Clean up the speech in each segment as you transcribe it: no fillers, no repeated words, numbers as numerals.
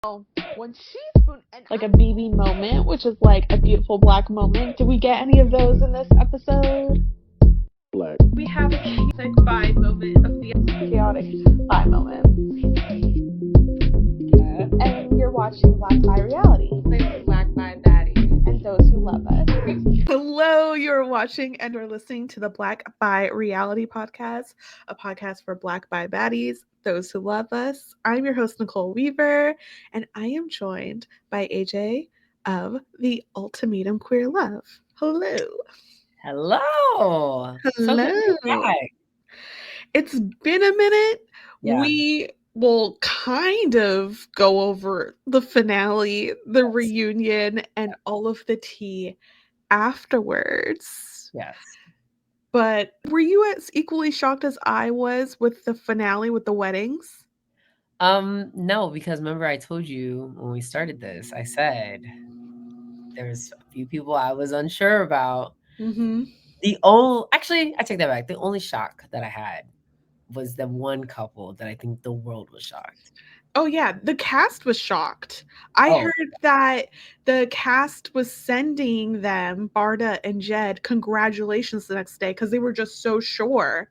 When she spoon and like a BB moment, which is like a beautiful black moment. Did we get any of those in this episode? Black. We have a chaotic bi moment of the chaotic bi moment. And you're watching Black Bi Reality. Black Bi Baddies. And those who love us. Hello, you're watching and are listening to the Black Bi Reality Podcast, a podcast for Black Bi Baddies, those who love us. I'm your host, Nicole Weaver, and I am joined by AJ of the Ultimatum Queer Love. Hello. Hello. Hello. So it's been a minute. Yeah. We will kind of go over the finale, the reunion, and all of the tea afterwards. Yes. But were you as equally shocked as I was with the finale with the weddings? No, because remember I told you when we started this, I said there's a few people I was unsure about. Mm-hmm. Actually, I take that back. The only shock that I had was the one couple that I think the world was shocked. Oh yeah, the cast was shocked. I heard that the cast was sending them, Bardha and Jed, congratulations the next day because they were just so sure.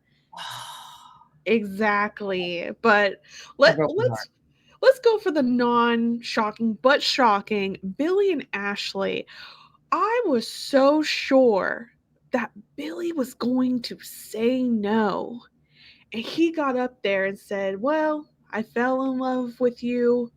Exactly. But let's go for the non-shocking but shocking Billy and Ashley. I was so sure that Billy was going to say no. And he got up there and said, well, I fell in love with you.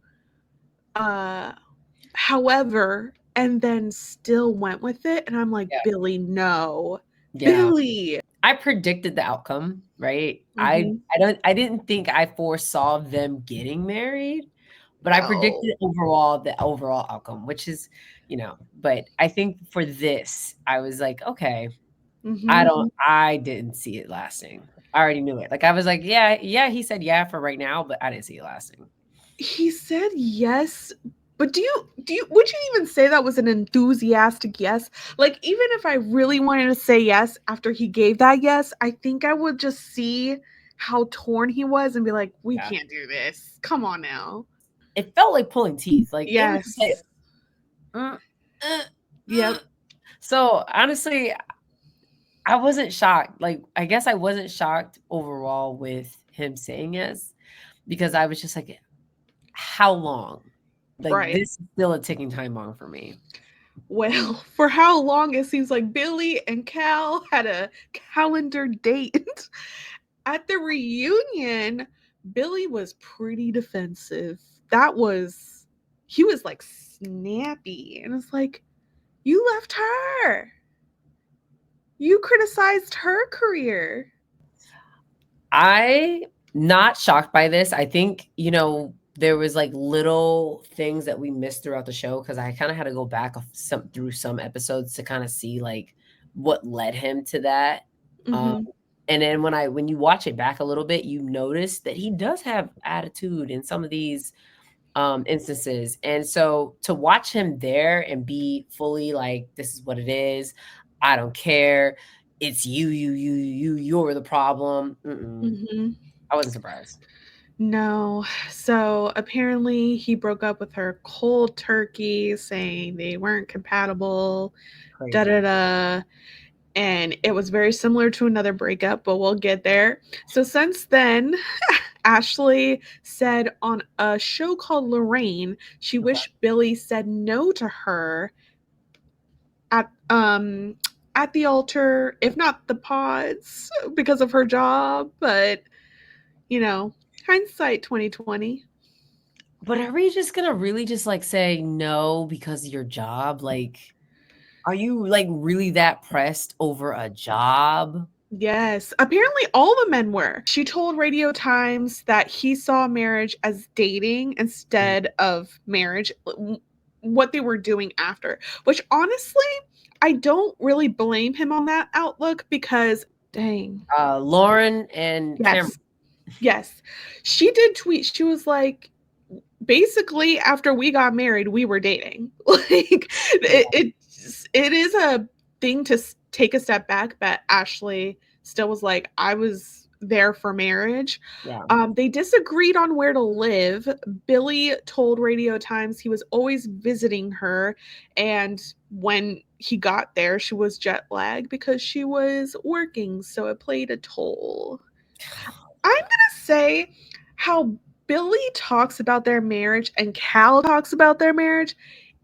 However, and then still went with it. And I'm like, Billy, no. Yeah. Billy. I predicted the outcome, right? Mm-hmm. I didn't think I foresaw them getting married, but I predicted the overall outcome, which is, but I think for this, I was like, okay, mm-hmm. I didn't see it lasting. I already knew it. Like, I was like, yeah, he said yeah for right now, but I didn't see it lasting. He said yes, but would you even say that was an enthusiastic yes? Like, even if I really wanted to say yes after he gave that yes, I think I would just see how torn he was and be like, we can't do this. Come on now. It felt like pulling teeth. Like, yes. It was yep. So honestly, I wasn't shocked. Like, I guess I wasn't shocked overall with him saying yes, because I was just like, how long? Like, this is still a ticking time bomb for me. Well, for how long it seems like Billy and Cal had a calendar date. At the reunion, Billy was pretty defensive. He was like snappy. And it's like, you left her. You criticized her career. I'm not shocked by this. I think, there was like little things that we missed throughout the show, because I kind of had to go back through some episodes to kind of see like what led him to that. Mm-hmm. And then when you watch it back a little bit, you notice that he does have attitude in some of these instances. And so to watch him there and be fully like, this is what it is, I don't care, it's you're the problem. Mm-hmm. I wasn't surprised. No. So apparently he broke up with her cold turkey, saying they weren't compatible. Da-da-da. And it was very similar to another breakup, but we'll get there. So since then, Ashley said on a show called Lorraine, she wished Billy said no to her at the altar, if not the pods, because of her job. But, hindsight 2020. But are we just gonna really just like say no because of your job? Like, are you like really that pressed over a job? Yes, apparently all the men were. She told Radio Times that he saw marriage as dating instead of marriage, what they were doing after, which honestly, I don't really blame him on that outlook, because dang. Lauren and Cameron. Yes. She did tweet. She was like, basically, after we got married, we were dating. Like, it is a thing to take a step back, but Ashley still was like, I was there for marriage. Yeah. They disagreed on where to live. Billy told Radio Times he was always visiting her, and when he got there, she was jet lagged because she was working, so it played a toll. I'm gonna say how Billy talks about their marriage and Cal talks about their marriage,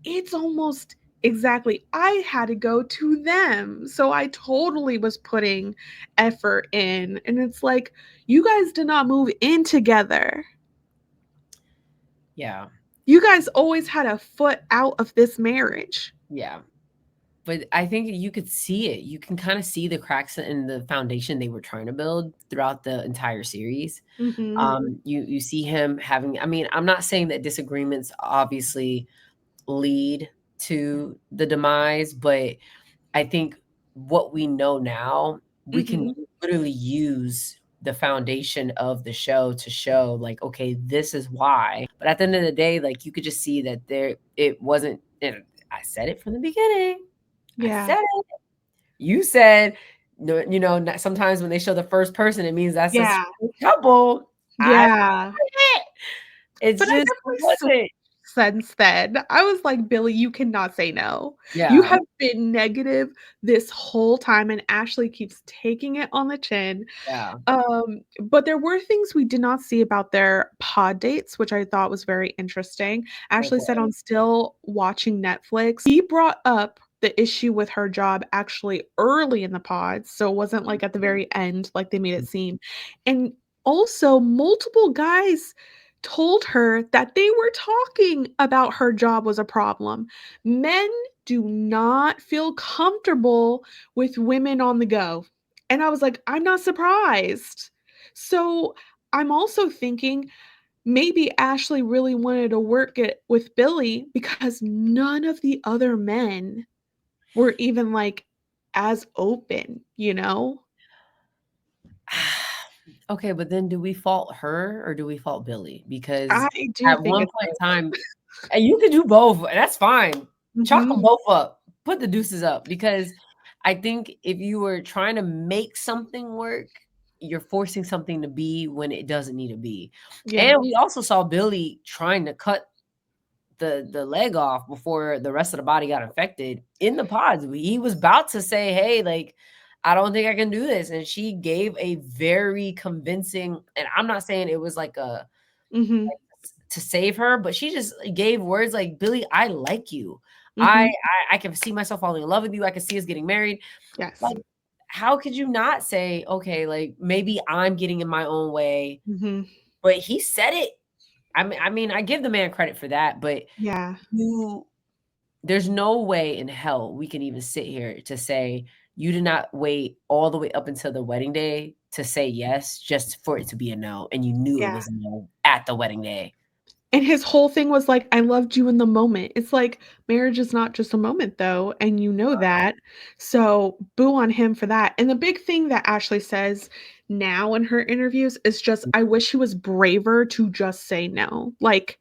it's almost exactly, I had to go to them. So I totally was putting effort in. And it's like, you guys did not move in together. Yeah. You guys always had a foot out of this marriage. Yeah. But I think you could see it. You can kind of see the cracks in the foundation they were trying to build throughout the entire series. Mm-hmm. You see him having, I mean, I'm not saying that disagreements obviously lead to the demise, but I think what we know now, we can literally use the foundation of the show to show like, okay, this is why. But at the end of the day, like you could just see that it wasn't, I said it from the beginning. Yeah. I said it. You said, sometimes when they show the first person, it means that's a couple. Yeah. It's but just wasn't. Since then, I was like, Billy, you cannot say no. Yeah. You have been negative this whole time, and Ashley keeps taking it on the chin. Yeah. But there were things we did not see about their pod dates, which I thought was very interesting. Ashley said on Still Watching Netflix, he brought up the issue with her job actually early in the pods, so it wasn't like at the very end like they made it seem. And also multiple guys told her that they were talking about her job was a problem. Men do not feel comfortable with women on the go. And I was like, I'm not surprised. So I'm also thinking maybe Ashley really wanted to work it with Billy because none of the other men were even like as open, you know? Okay, but then do we fault her or do we fault Billy? Because I do at think one it's point in time, and you can do both, and that's fine. Chalk them Mhm. both up. Put the deuces up because I think if you were trying to make something work, you're forcing something to be when it doesn't need to be. Yeah. And we also saw Billy trying to cut the leg off before the rest of the body got infected in the pods. He was about to say, "Hey, like, I don't think I can do this," and she gave a very convincing. And I'm not saying it was like a Mhm. like, to save her, but she just gave words like, "Billy, I like you. Mhm. I can see myself falling in love with you. I can see us getting married." Yes. Like, how could you not say, "Okay, like maybe I'm getting in my own way," Mhm. but he said it. I mean, I give the man credit for that, but Yeah. there's no way in hell we can even sit here to say you did not wait all the way up until the wedding day to say yes just for it to be a no, and you knew it Yeah. was a no at the wedding day. And his whole thing was like, I loved you in the moment. It's like marriage is not just a moment though, and you know that. So boo on him for that. And the big thing that Ashley says now in her interviews is just, I wish he was braver to just say no. Like,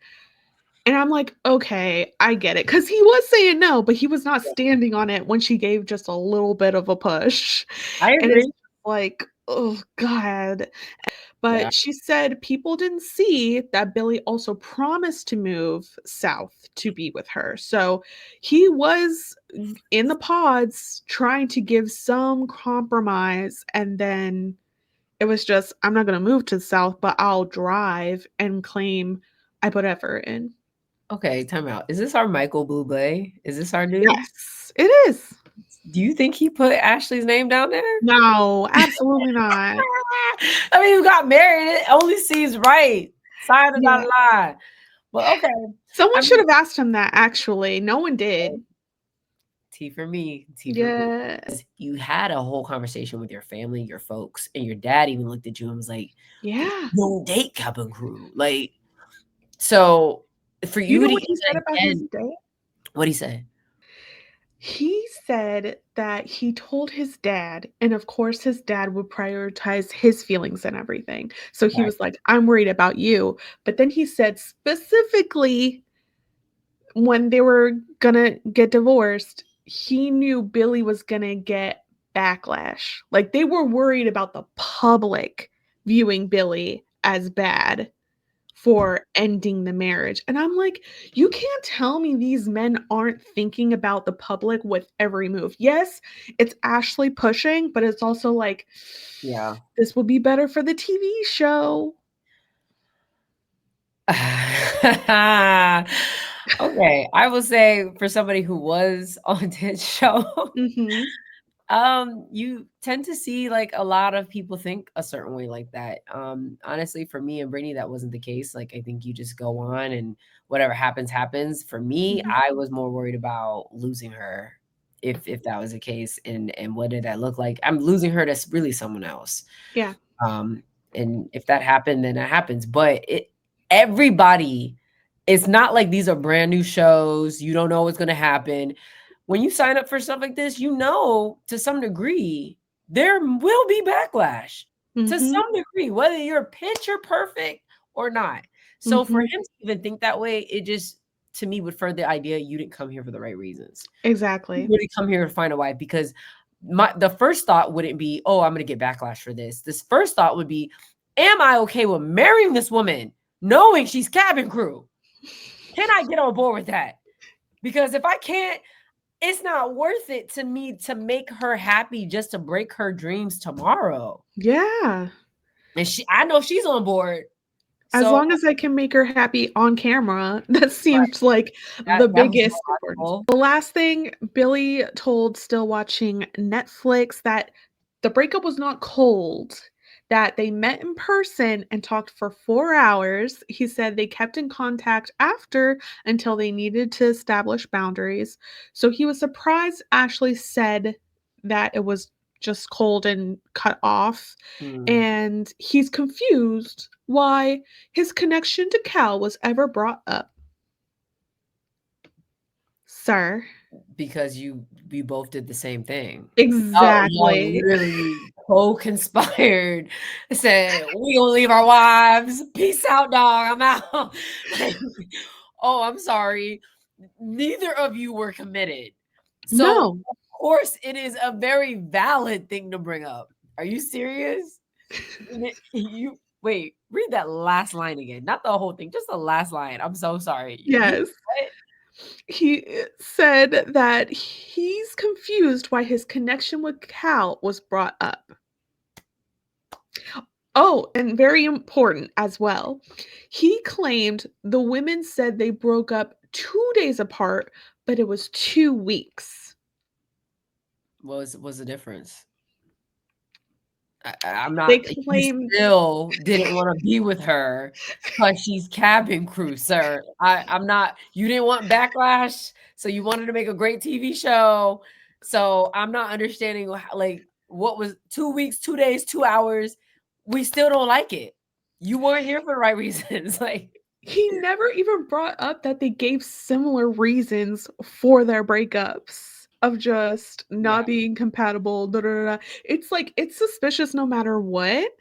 and I'm like, okay, I get it. Cause he was saying no, but he was not standing on it when she gave just a little bit of a push. I And it's agree. like, oh God. Yeah. But she said people didn't see that Billy also promised to move south to be with her. So he was in the pods trying to give some compromise. And then it was just, I'm not going to move to the south, but I'll drive and claim I put effort in. Okay, time out. Is this our Michael Bublé? Is this our dude? Yes, it is. Do you think he put Ashley's name down there? No, absolutely not. I mean, you got married. It only seems right. Sorry to not Yeah. lie. But okay. Someone I should mean, have asked him that actually. No one did. T for me. T for me. Yeah. You had a whole conversation with your family, your folks, and your dad even looked at you and was like, Yeah. "Don't date cabin crew." Like, so for You you know to what he said even about his again, dad? what'd he say? He said that he told his dad, and of course, his dad would prioritize his feelings and everything. So he Right. was like, I'm worried about you. But then he said specifically when they were gonna get divorced, he knew Billy was gonna get backlash. Like they were worried about the public viewing Billy as bad for ending the marriage. And I'm like, you can't tell me these men aren't thinking about the public with every move. Yes, it's Ashley pushing, but it's also like, yeah, this will be better for the TV show. Okay, I will say for somebody who was on this show, you tend to see like a lot of people think a certain way like that. Honestly, for me and Brittany, that wasn't the case. Like, I think you just go on and whatever happens, happens. For me, I was more worried about losing her if that was the case. And what did that look like? I'm losing her to really someone else. Yeah. And if that happened, then that happens. But everybody, it's not like these are brand new shows. You don't know what's going to happen. When you sign up for stuff like this, you know, to some degree, there will be backlash to some degree, whether you're picture perfect or not. So for him to even think that way, it just, to me, would further the idea you didn't come here for the right reasons. Exactly. You really come here to find a wife, because the first thought wouldn't be, oh, I'm going to get backlash for this. This first thought would be, am I okay with marrying this woman knowing she's cabin crew? Can I get on board with that? Because if I can't, it's not worth it to me to make her happy just to break her dreams tomorrow. Yeah. And I know she's on board. As long as I can make her happy on camera, that seems like the biggest importance. The last thing, Billy told Still Watching Netflix that the breakup was not cold, that they met in person and talked for 4 hours. He said they kept in contact after until they needed to establish boundaries. So he was surprised Ashley said that it was just cold and cut off. And he's confused why his connection to Cal was ever brought up. Sir. Because we both did the same thing. Exactly. Y'all really co-conspired. Said, we gonna leave our wives. Peace out, dog. I'm out. Oh, I'm sorry. Neither of you were committed. So no. Of course it is a very valid thing to bring up. Are you serious? You wait, read that last line again. Not the whole thing, just the last line. I'm so sorry. Yes. He said that he's confused why his connection with Cal was brought up. Oh, and very important as well. He claimed the women said they broke up 2 days apart, but it was 2 weeks. What was the difference? I'm not. They claimed he still didn't want to be with her because she's cabin crew, sir. I'm not. You didn't want backlash, so you wanted to make a great TV show. So I'm not understanding like what was 2 weeks, 2 days, 2 hours. We still don't like it. You weren't here for the right reasons. Like, he never even brought up that they gave similar reasons for their breakups. Of just not being compatible. It's like, it's suspicious no matter what.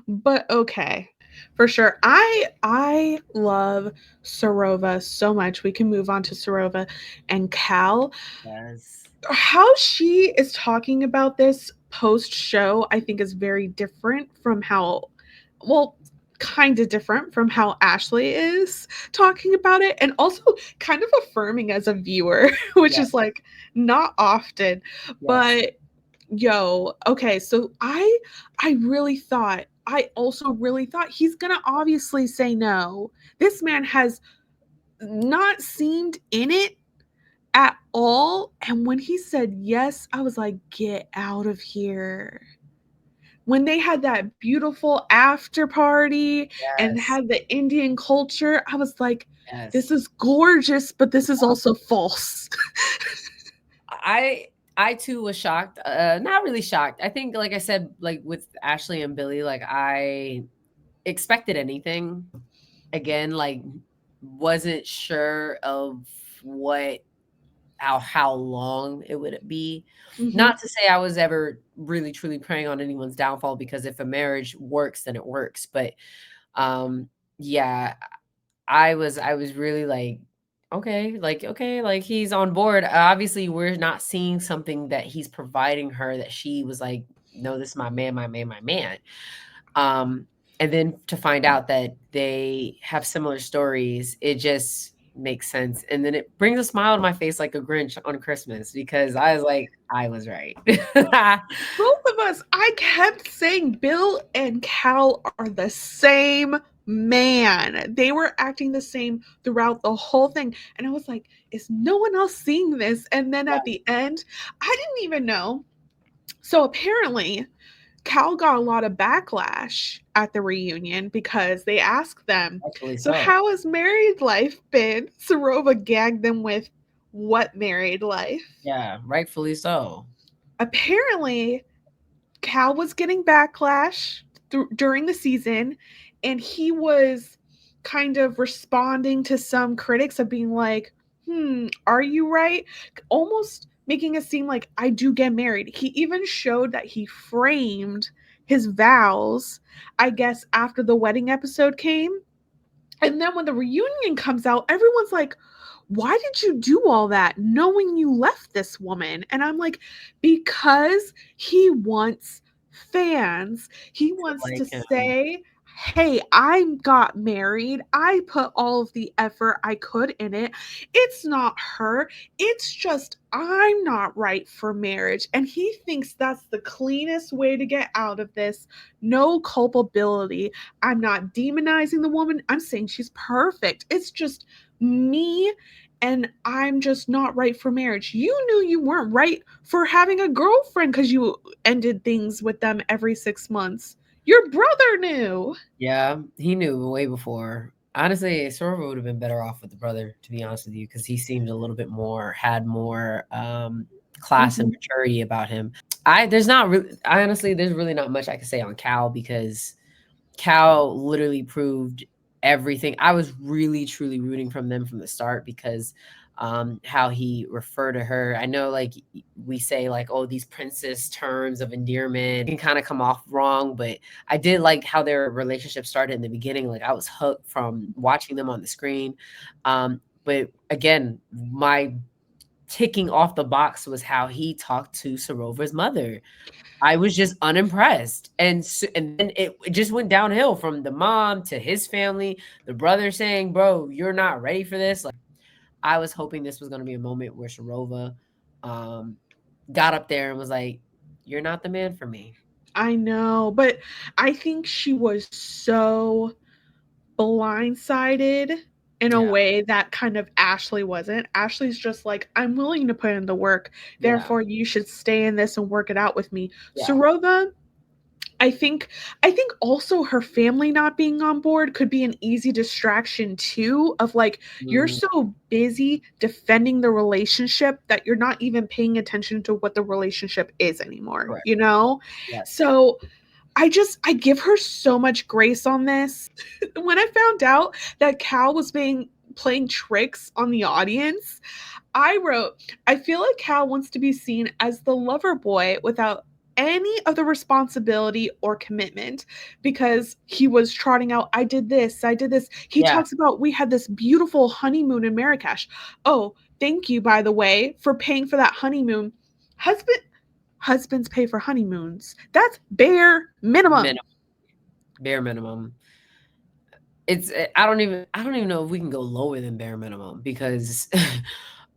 But okay, for sure. I love Sarova so much. We can move on to Sarova and Cal. yes. How she is talking about this post show, I think, is very different from how, well, kind of different from how Ashley is talking about it, and also kind of affirming as a viewer, which is like not often. But okay, so I also really thought he's gonna obviously say no. This man has not seemed in it at all, and when he said yes, I was like, get out of here. When they had that beautiful after party and had the Indian culture, I was like, this is gorgeous, but this is also false. I too was shocked. Not really shocked. I think, like I said, like with Ashley and Billy, like I expected anything. Again, like wasn't sure of how long it would be. Not to say I was ever really truly preying on anyone's downfall, because if a marriage works, then it works. But yeah, I was really like, okay, like he's on board. Obviously, we're not seeing something that he's providing her that she was like, no, this is my man, my man, my man. And then to find out that they have similar stories, it just makes sense. And then it brings a smile to my face like a Grinch on Christmas, because I was like, I was right. Both of us, I kept saying Bill and Cal are the same man. They were acting the same throughout the whole thing. And I was like, is no one else seeing this? And then at the end, I didn't even know. So apparently, Cal got a lot of backlash at the reunion because they asked them, so how has married life been? Serova gagged them with, what married life? Yeah, rightfully so. Apparently, Cal was getting backlash during the season, and he was kind of responding to some critics of being like, are you right? Almost making it seem like I do get married. He even showed that he framed his vows, I guess, after the wedding episode came. And then when the reunion comes out, everyone's like, why did you do all that knowing you left this woman? And I'm like, because he wants fans. He wants to say, hey, I got married. I put all of the effort I could in it. It's not her. It's just I'm not right for marriage. And he thinks that's the cleanest way to get out of this. No culpability. I'm not demonizing the woman. I'm saying she's perfect. It's just me, and I'm just not right for marriage. You knew you weren't right for having a girlfriend because you ended things with them every 6 months. Your brother knew. Yeah, he knew way before. Honestly, Serova would have been better off with the brother, to be honest with you, because he seemed a little bit more, had more class and maturity about him. There's really not much I can say on Cal, because Cal literally proved everything. I was really, truly rooting from them from the start, because how he referred to her. I know, like, we say, like, oh, these princess terms of endearment can kind of come off wrong, but I did like how their relationship started in the beginning. Like, I was hooked from watching them on the screen. But again, my ticking off the box was how he talked to Serova's mother. I was just unimpressed. And then it just went downhill from the mom to his family, the brother saying, bro, you're not ready for this. Like, I was hoping this was going to be a moment where Serova got up there and was like, you're not the man for me. I know, but I think she was so blindsided in a way that kind of Ashley wasn't. Ashley's just like, I'm willing to put in the work. Therefore, you should stay in this and work it out with me. Serova, I think also her family not being on board could be an easy distraction too, of like, you're so busy defending the relationship that you're not even paying attention to what the relationship is anymore, you know? Yes. So I give her so much grace on this. When I found out that Cal was playing tricks on the audience, I wrote, I feel like Cal wants to be seen as the lover boy without any of the responsibility or commitment, because he was trotting out, I did this. He talks about, we had this beautiful honeymoon in Marrakesh. Oh, thank you, by the way, for paying for that honeymoon. Husbands pay for honeymoons. That's bare minimum. Bare minimum. I don't even know if we can go lower than bare minimum, because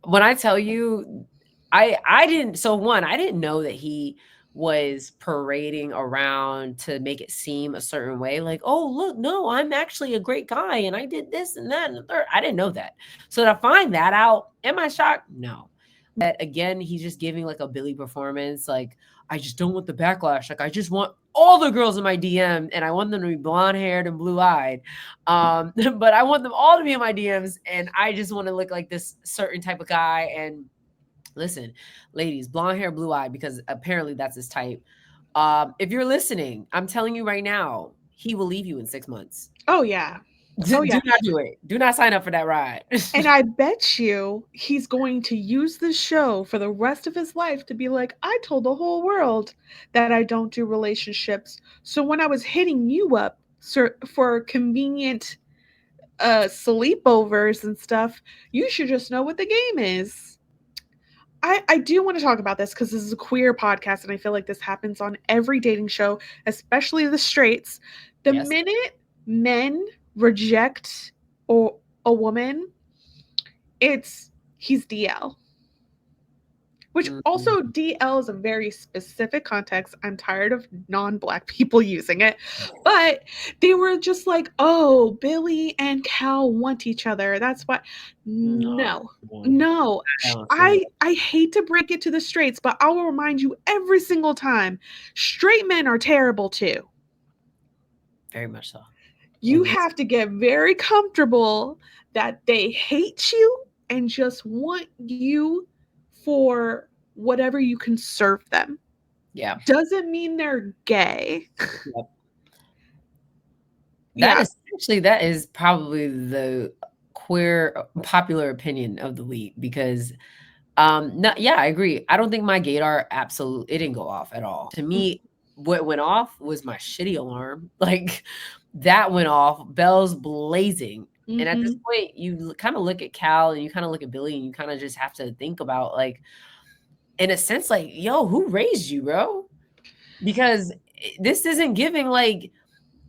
when I tell you, I didn't know that he was parading around to make it seem a certain way. Like, oh, look, no, I'm actually a great guy and I did this and that and the third. I didn't know that. So to find that out, am I shocked? No. That again, he's just giving like a Billy performance. Like, I just don't want the backlash. Like, I just want all the girls in my DM and I want them to be blonde haired and blue eyed. But I want them all to be in my DMs and I just want to look like this certain type of guy. And listen, ladies, blonde hair, blue eye, because apparently that's his type. If you're listening, I'm telling you right now, he will leave you in 6 months. Oh, yeah. Do not do it. Do not sign up for that ride. And I bet you he's going to use this show for the rest of his life to be like, I told the whole world that I don't do relationships. So when I was hitting you up for convenient sleepovers and stuff, you should just know what the game is. I do want to talk about this because this is a queer podcast and I feel like this happens on every dating show, especially the straights. The Yes. minute men reject or a woman, he's DL. Which also, DL is a very specific context. I'm tired of non-Black people using it. But they were just like, oh, Billy and Cal want each other. That's why. No. I hate to break it to the straights, but I will remind you every single time, straight men are terrible too. Very much so. You have to get very comfortable that they hate you and just want you for whatever you can serve them. Yeah. Doesn't mean they're gay. Yep. That is probably the queer popular opinion of the week, because no, yeah, I agree. I don't think my gaydar it didn't go off at all. To me, what went off was my shitty alarm. Like, that went off, bells blazing. And at this point, you kind of look at Cal and you kind of look at Billy, and you kind of just have to think about, like, in a sense, like, yo, who raised you, bro? Because this isn't giving like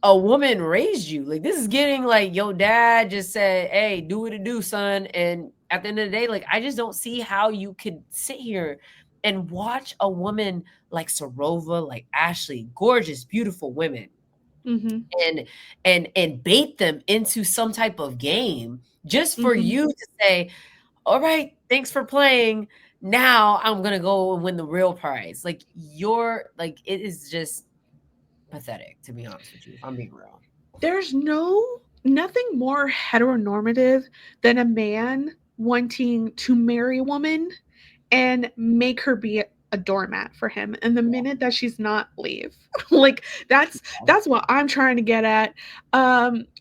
a woman raised you. Like, this is getting like, your dad just said, hey, do what it do, son. And at the end of the day, like, I just don't see how you could sit here and watch a woman like Sarova, like Ashley, gorgeous, beautiful women, and bait them into some type of game just for you to say, all right, thanks for playing. Now I'm gonna go and win the real prize. Like, it is just pathetic, to be honest with you, if I'm being real. There's nothing more heteronormative than a man wanting to marry a woman and make her be a doormat for him, and the minute that she's not, leave. Like, that's what I'm trying to get at.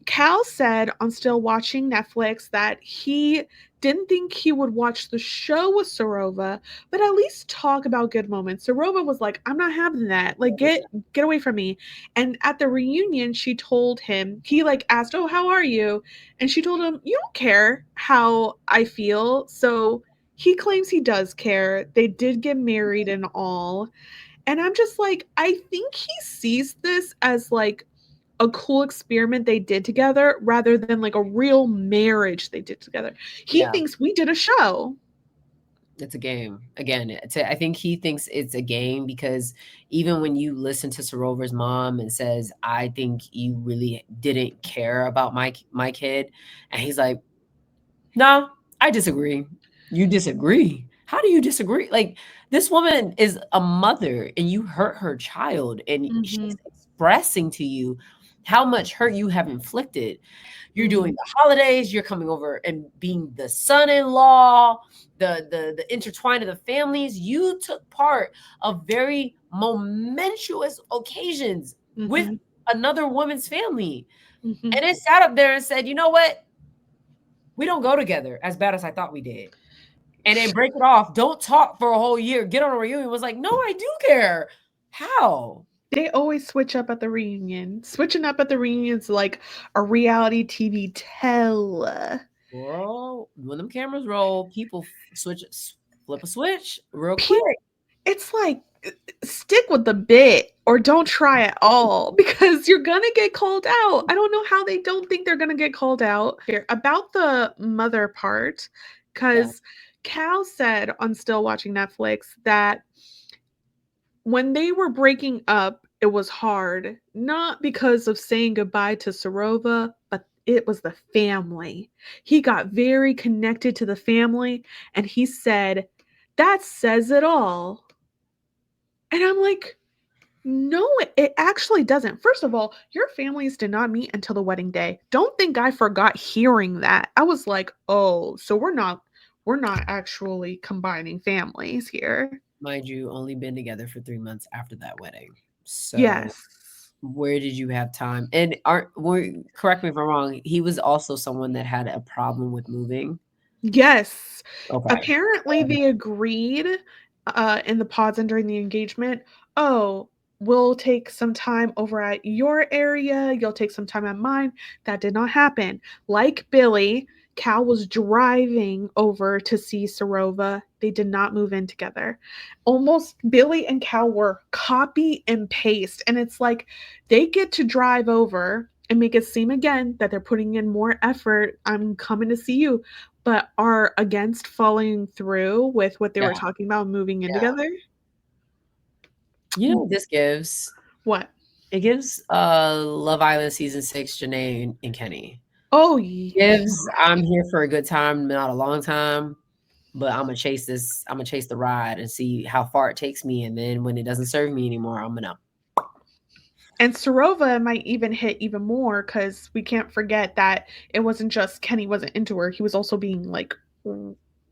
Cal said on Still Watching Netflix that he didn't think he would watch the show with Sarova, but at least talk about good moments. Sarova was like, I'm not having that. Like, get away from me. And at the reunion, she told him, he like asked, oh, how are you? And she told him, you don't care how I feel. So he claims he does care. They did get married and all. And I'm just like, I think he sees this as like a cool experiment they did together rather than like a real marriage they did together. He thinks we did a show. It's a game. Again, I think he thinks it's a game, because even when you listen to Sarova's mom and says, I think you really didn't care about my kid. And he's like, no, I disagree. You disagree? How do you disagree? Like, this woman is a mother and you hurt her child, and she's expressing to you how much hurt you have inflicted. You're doing the holidays, you're coming over and being the son-in-law, the intertwine of the families. You took part of very momentous occasions with another woman's family. And it sat up there and said, you know what? We don't go together as bad as I thought we did. And then break it off. Don't talk for a whole year. Get on a reunion. Was like, no, I do care. How? They always switch up at the reunion. Switching up at the reunion is like a reality TV tell. Bro, when them cameras roll, people flip a switch real quick. It's like, stick with the bit or don't try at all, because you're gonna get called out. I don't know how they don't think they're gonna get called out here about the mother part, because Cal said on Still Watching Netflix that when they were breaking up, it was hard, not because of saying goodbye to Sarova, but it was the family. He got very connected to the family, and he said, that says it all. And I'm like, no, it actually doesn't. First of all, your families did not meet until the wedding day. Don't think I forgot hearing that. I was like, oh, so we're not actually combining families here. Mind you, only been together for 3 months after that wedding. So yes, where did you have time? And correct me if I'm wrong, he was also someone that had a problem with moving. Yes. Okay. Apparently they agreed in the pods and during the engagement, oh, we'll take some time over at your area, you'll take some time at mine. That did not happen. Like Billy, Cal was driving over to see Serova. They did not move in together. Almost Billy and Cal were copy and paste. And it's like they get to drive over and make it seem again that they're putting in more effort. I'm coming to see you, but are against following through with what they were talking about moving in together. You know what this gives? What? It gives Love Island season 6 Janae and Kenny. Oh, gives I'm here for a good time, not a long time, but I'm gonna chase this. I'm gonna chase the ride and see how far it takes me, and then when it doesn't serve me anymore, I'm gonna. And Serova might even hit even more because we can't forget that it wasn't just Kenny wasn't into her; he was also being like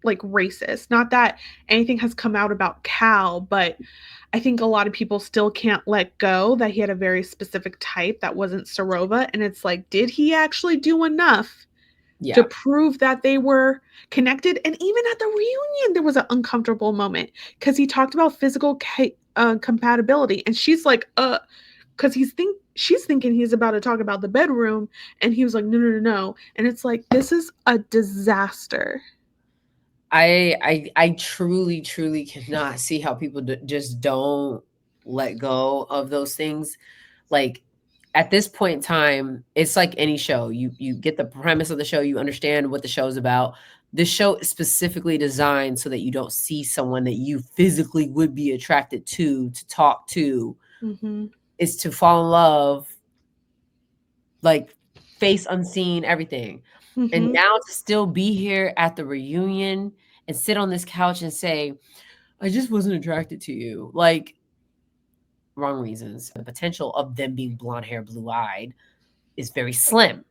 racist. Not that anything has come out about Cal, but I think a lot of people still can't let go that he had a very specific type that wasn't Serova. And it's like, did he actually do enough to prove that they were connected? And even at the reunion, there was an uncomfortable moment because he talked about physical compatibility. And she's like, because she's thinking he's about to talk about the bedroom. And he was like, no. And it's like, this is a disaster. I truly cannot see how people just don't let go of those things. Like at this point in time, it's like any show. You get the premise of the show, you understand what the show's about. This show is specifically designed so that you don't see someone that you physically would be attracted to talk to. Mm-hmm. Is to fall in love, like face unseen, everything. Mm-hmm. And now to still be here at the reunion and sit on this couch and say, I just wasn't attracted to you. Like, wrong reasons. The potential of them being blonde hair, blue eyed is very slim.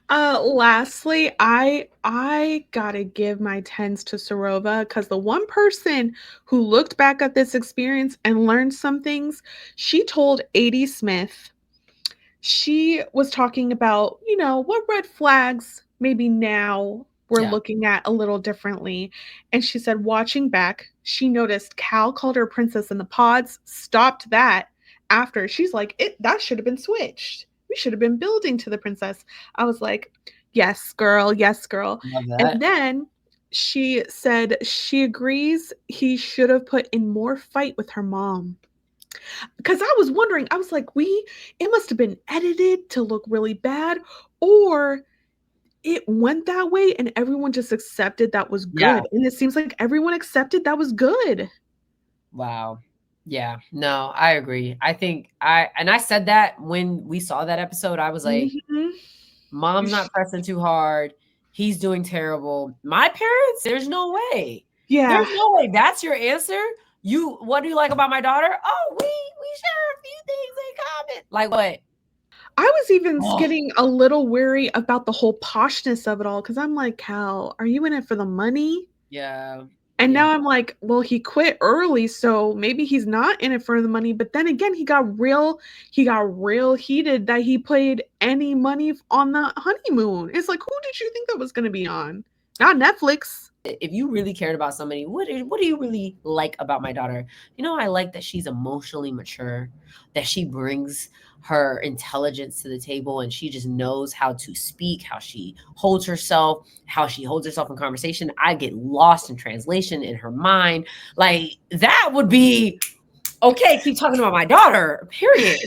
Lastly, I gotta give my tens to Serova because the one person who looked back at this experience and learned some things, she told A.D. Smith, she was talking about, what red flags maybe now we're looking at a little differently. And she said, watching back, she noticed Cal called her princess in the pods, stopped that after. She's like, that should have been switched. We should have been building to the princess. I was like, yes, girl. And then she said she agrees he should have put in more fight with her mom. Because I was wondering, I was like, it must have been edited to look really bad, or it went that way and everyone just accepted that was good. Yeah. And it seems like everyone accepted that was good. Wow. Yeah, no, I agree. I think I said that when we saw that episode, I was like, Mom's not pressing too hard. He's doing terrible. My parents, there's no way. Yeah. There's no way. That's your answer. What do you like about my daughter? Oh, we share a few things in common. Like what? I was even getting a little weary about the whole poshness of it all because I'm like, Cal, are you in it for the money? Yeah. And now I'm like, well, he quit early, so maybe he's not in it for the money. But then again, he got real heated that he played any money on the honeymoon. It's like, who did you think that was going to be on? Not Netflix. If you really cared about somebody, what do you really like about my daughter? I like that she's emotionally mature, that she brings her intelligence to the table, and she just knows how to speak, how she holds herself in conversation. I get lost in translation in her mind. Like that would be okay. Keep talking about my daughter, period.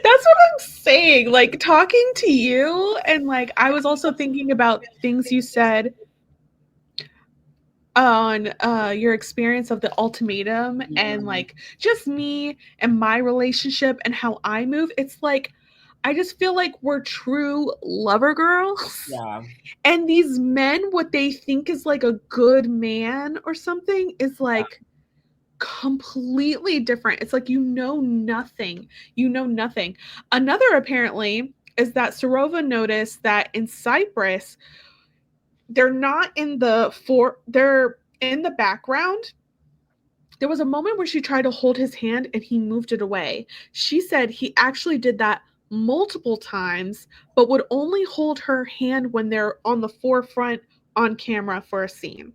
That's what I'm saying. Like talking to you, and like I was also thinking about things you said on your experience of the ultimatum and like just me and my relationship and how I move. It's like I just feel like we're true lover girls. Yeah. And these men, what they think is like a good man or something is like completely different. It's like nothing. Another apparently is that Serova noticed that in Cyprus they're not in they're in the background. There was a moment where she tried to hold his hand and he moved it away. She said he actually did that multiple times, but would only hold her hand when they're on the forefront on camera for a scene.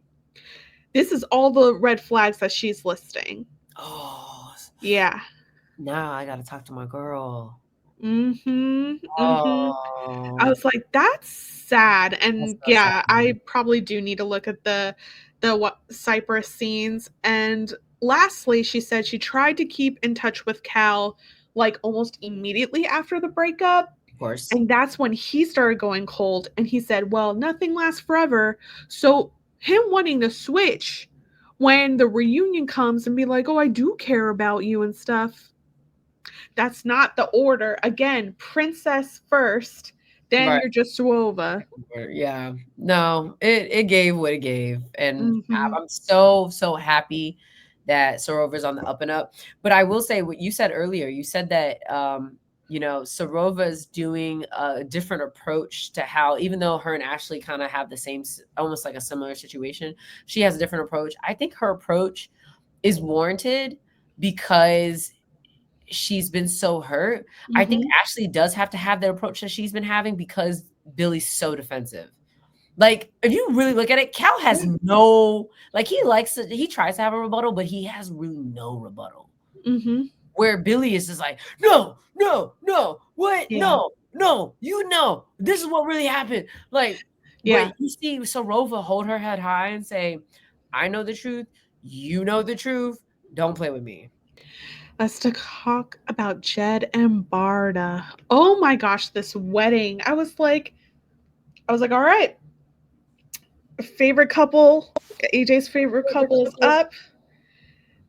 This is all the red flags that she's listing. Oh. Yeah. Now I got to talk to my girl. Mm-hmm. Mm-hmm. I Oh, was like, that's sad. that's And so sad. yeah, I probably do need to look at the Cyprus scenes. And lastly, she said she tried to keep in touch with Cal like almost immediately after the breakup. Of course. And that's when he started going cold. And he said, well, nothing lasts forever. So him wanting to switch when the reunion comes and be like, oh, I do care about you and stuff. That's not the order. Again, princess first, then Right. you're just Suova. Yeah. No, it gave what it gave. And Mm-hmm. I'm so happy that Sorova's on the up and up. But I will say what you said earlier. You said that Sorova's doing a different approach to how, even though her and Ashley kind of have the same, almost like a similar situation, she has a different approach. I think her approach is warranted because she's been so hurt. Mm-hmm. I think Ashley does have to have the approach that she's been having because Billy's so defensive. Like, if you really look at it, Cal has no, like, he tries to have a rebuttal, but he has really no rebuttal. Mm-hmm. Where Billy is just like, no, what? Yeah. No, this is what really happened. Like, Yeah. but you see Sorova hold her head high and say, I know the truth, you know the truth, don't play with me. Let's talk about Jed and Bardha. Oh my gosh, this wedding. I was like, all right. Favorite couple. AJ's favorite couple is up.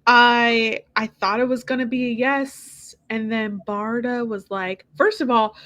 I thought it was gonna be a yes. And then Bardha was like, first of all,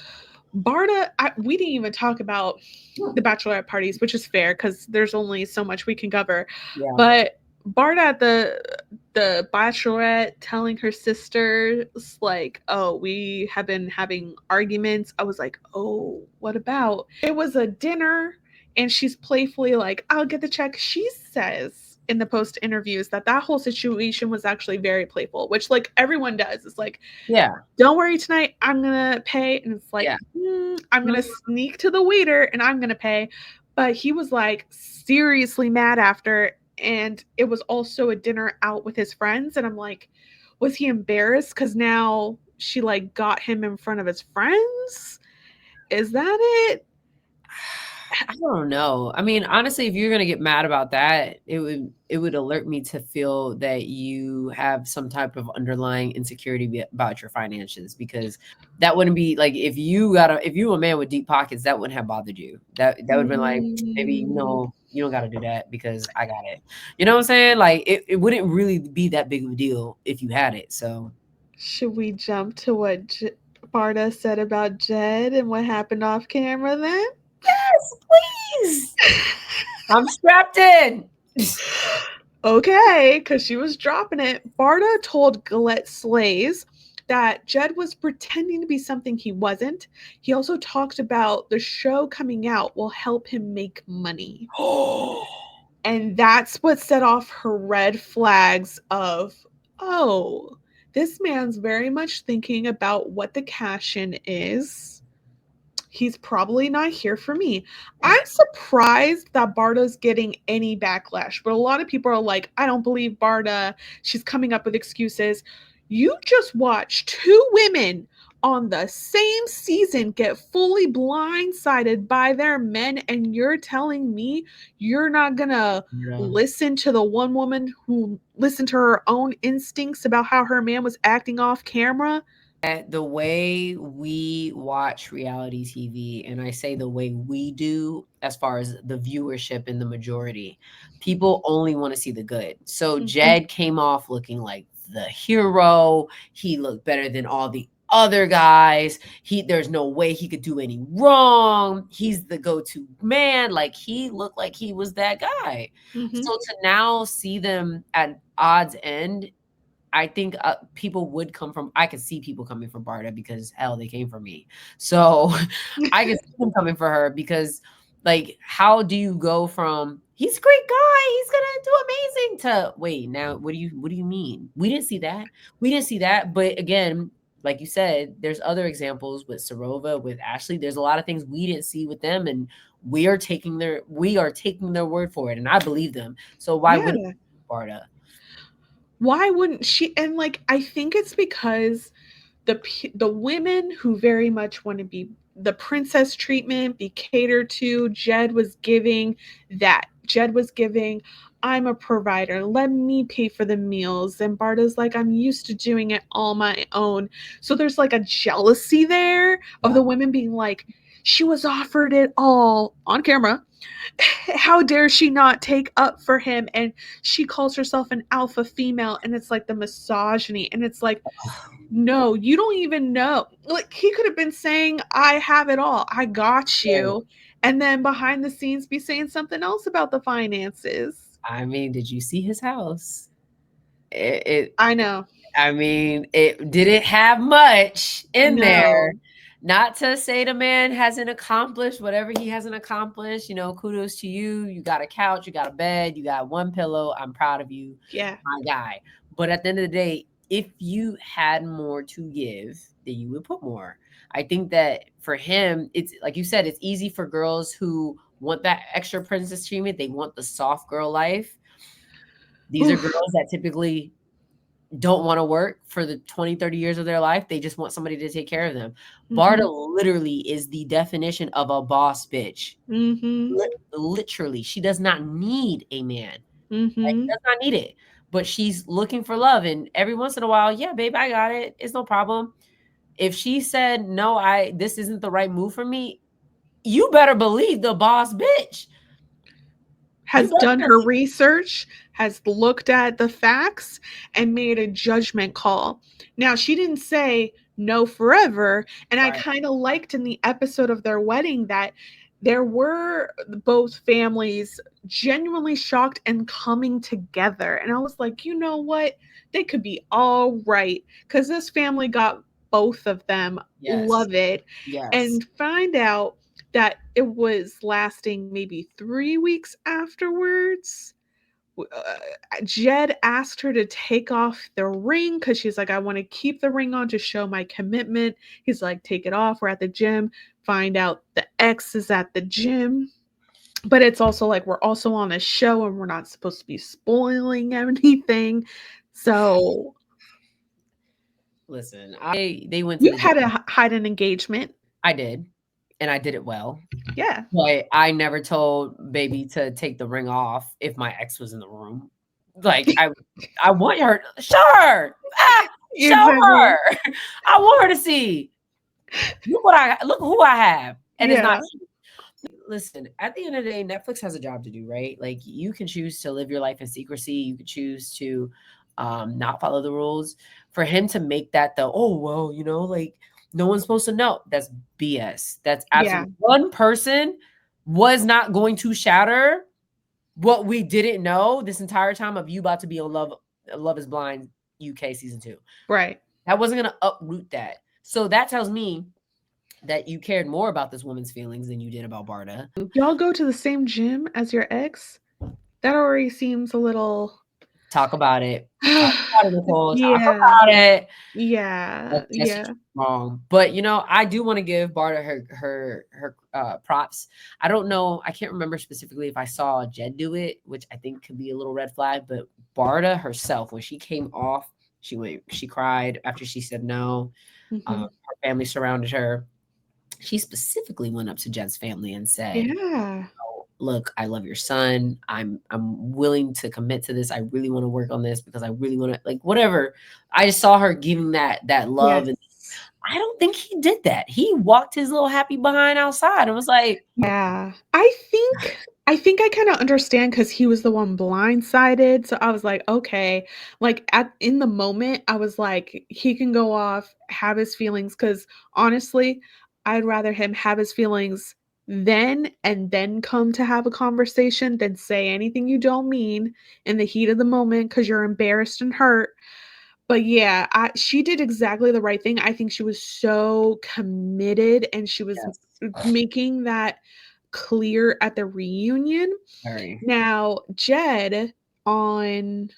Bardha, we didn't even talk about the bachelorette parties, which is fair because there's only so much we can cover. Yeah. But Bardha at the bachelorette telling her sisters like, oh, we have been having arguments. I was like, oh, what about? It was a dinner and she's playfully like, I'll get the check. She says in the post interviews that whole situation was actually very playful, which like everyone does. It's like, Yeah. don't worry tonight, I'm gonna pay. And it's like, Yeah. I'm gonna sneak to the waiter and I'm gonna pay. But he was like seriously mad after. And it was also a dinner out with his friends. And I'm like, was he embarrassed because now she like got him in front of his friends? Is that it? I don't know. I mean, honestly, if you're gonna get mad about that, it would alert me to feel that you have some type of underlying insecurity about your finances, because that wouldn't be like, if you were a man with deep pockets, that wouldn't have bothered you. That would have been like, maybe you don't got to do that because I got it. You know what I'm saying? Like it wouldn't really be that big of a deal if you had it. So should we jump to what Bardha said about Jed and what happened off camera then? Yes, please. I'm strapped in. Okay, because she was dropping it. Bardha told Galette Slays that Jed was pretending to be something he wasn't. He also talked about the show coming out will help him make money. And that's what set off her red flags of, oh, this man's very much thinking about what the cash-in is. He's probably not here for me. I'm surprised that Bardha's getting any backlash, but a lot of people are like, I don't believe Bardha. She's coming up with excuses. You just watched two women on the same season get fully blindsided by their men, and you're telling me you're not gonna listen to the one woman who listened to her own instincts about how her man was acting off camera? The way we watch reality TV, and I say the way we do, as far as the viewership in the majority, people only want to see the good. So Jed came off looking like the hero. He looked better than all the other guys. There's no way he could do any wrong. He's the go-to man. Like, he looked like he was that guy. So to now see them at odds end, I think people would come from, I could see people coming from Bardha because hell, they came from me. So I could see them coming for her because, like, how do you go from, he's a great guy, he's going to do amazing, to, wait, now, what do you mean? We didn't see that. But again, like you said, there's other examples with Sorova, with Ashley. There's a lot of things we didn't see with them, and we are taking their word for it. And I believe them. So why wouldn't Bardha? Why wouldn't she? And like, I think it's because the women who very much want to be the princess treatment, be catered to, Jed was giving that. Jed was giving, I'm a provider, let me pay for the meals. And Bardha's like, I'm used to doing it all my own. So there's like a jealousy there of the women being like, she was offered it all on camera. How dare she not take up for him? And she calls herself an alpha female, and it's like the misogyny. And it's like, no, you don't even know. Like, he could have been saying, I have it all, I got you, and then behind the scenes be saying something else about the finances. I mean, did you see his house? I know. I mean, it didn't have much in there. Not to say the man hasn't accomplished whatever he hasn't accomplished. You know, kudos to you. You got a couch, you got a bed, you got one pillow. I'm proud of you, my guy. But at the end of the day, if you had more to give, then you would put more. I think that for him, it's like you said, it's easy for girls who want that extra princess treatment. They want the soft girl life. These are girls that typically don't want to work for the 20, 30 years of their life. They just want somebody to take care of them. Bardha literally is the definition of a boss bitch. Literally. She does not need a man. Like, does not need it. But she's looking for love. And every once in a while, yeah, babe, I got it. It's no problem. If she said, no, this isn't the right move for me, you better believe the boss bitch has done her research, has looked at the facts, and made a judgment call. Now, she didn't say no forever, and I kind of liked in the episode of their wedding that there were both families genuinely shocked and coming together. And I was like, you know what? They could be all right, because this family got both of them. Love it. And find out that it was lasting maybe 3 weeks afterwards. Jed asked her to take off the ring because she's like, I want to keep the ring on to show my commitment. He's like, take it off. We're at the gym. Find out the ex is at the gym. But it's also like, we're also on a show and we're not supposed to be spoiling anything. So listen, they went to you had to hide an engagement. I did. And I did it well. Yeah. But I never told baby to take the ring off if my ex was in the room. Like, I want her. Sure. Show her. I want her to see. Look who I have. And it's not. Listen, at the end of the day, Netflix has a job to do, right? Like, you can choose to live your life in secrecy. You could choose to not follow the rules. For him to make that like, no one's supposed to know. That's BS. That's absolutely one person was not going to shatter what we didn't know this entire time of you about to be on Love is Blind UK season 2. Right. That wasn't going to uproot that. So that tells me that you cared more about this woman's feelings than you did about Bardha. Y'all go to the same gym as your ex? That already seems a little... Talk about it. Talk about it, Nicole. Talk about it. That's wrong. But I do want to give Bardha her props. I don't know. I can't remember specifically if I saw Jed do it, which I think could be a little red flag. But Bardha herself, when she came off, she cried after she said no. Her family surrounded her. She specifically went up to Jed's family and said, look, I love your son. I'm willing to commit to this. I really want to work on this because I really want to, like, whatever. I just saw her giving that love. And I don't think he did that. He walked his little happy behind outside and was like, I think I kind of understand because he was the one blindsided. So I was like, okay, like in the moment, I was like, he can go off, have his feelings. Because honestly, I'd rather him have his feelings then and then come to have a conversation than say anything you don't mean in the heat of the moment because you're embarrassed and hurt. But yeah, she did exactly the right thing. I think she was so committed and she was making that clear at the reunion. Now, Jed on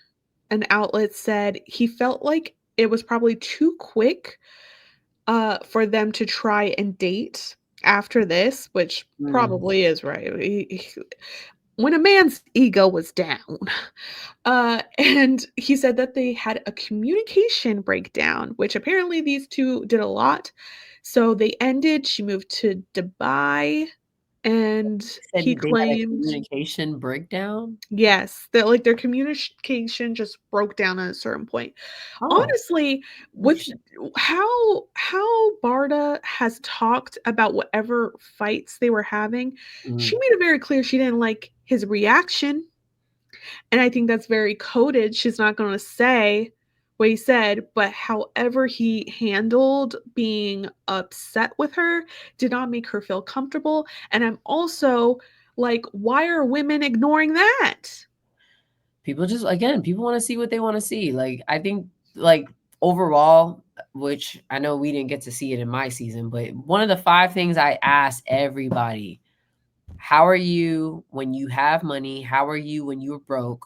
an outlet said he felt like it was probably too quick for them to try and date after this, which probably is right. when a man's ego was down. And he said that they had a communication breakdown, which apparently these two did a lot. So they ended. She moved to Dubai, and Said he they had a claimed, communication breakdown. yes, that like their communication just broke down at a certain point. Oh, Honestly, with how Bardha has talked about whatever fights they were having, she mm. made it very clear she didn't like his reaction. And I think that's very coded. She's not going to say what he said, but however he handled being upset with her did not make her feel comfortable. And I'm also like, why are women ignoring that? People just, again, people want to see what they want to see. Like, I think, like, overall, which I know we didn't get to see it in my season, but one of the 5 things I asked everybody: how are you when you have money? How are you when you're broke?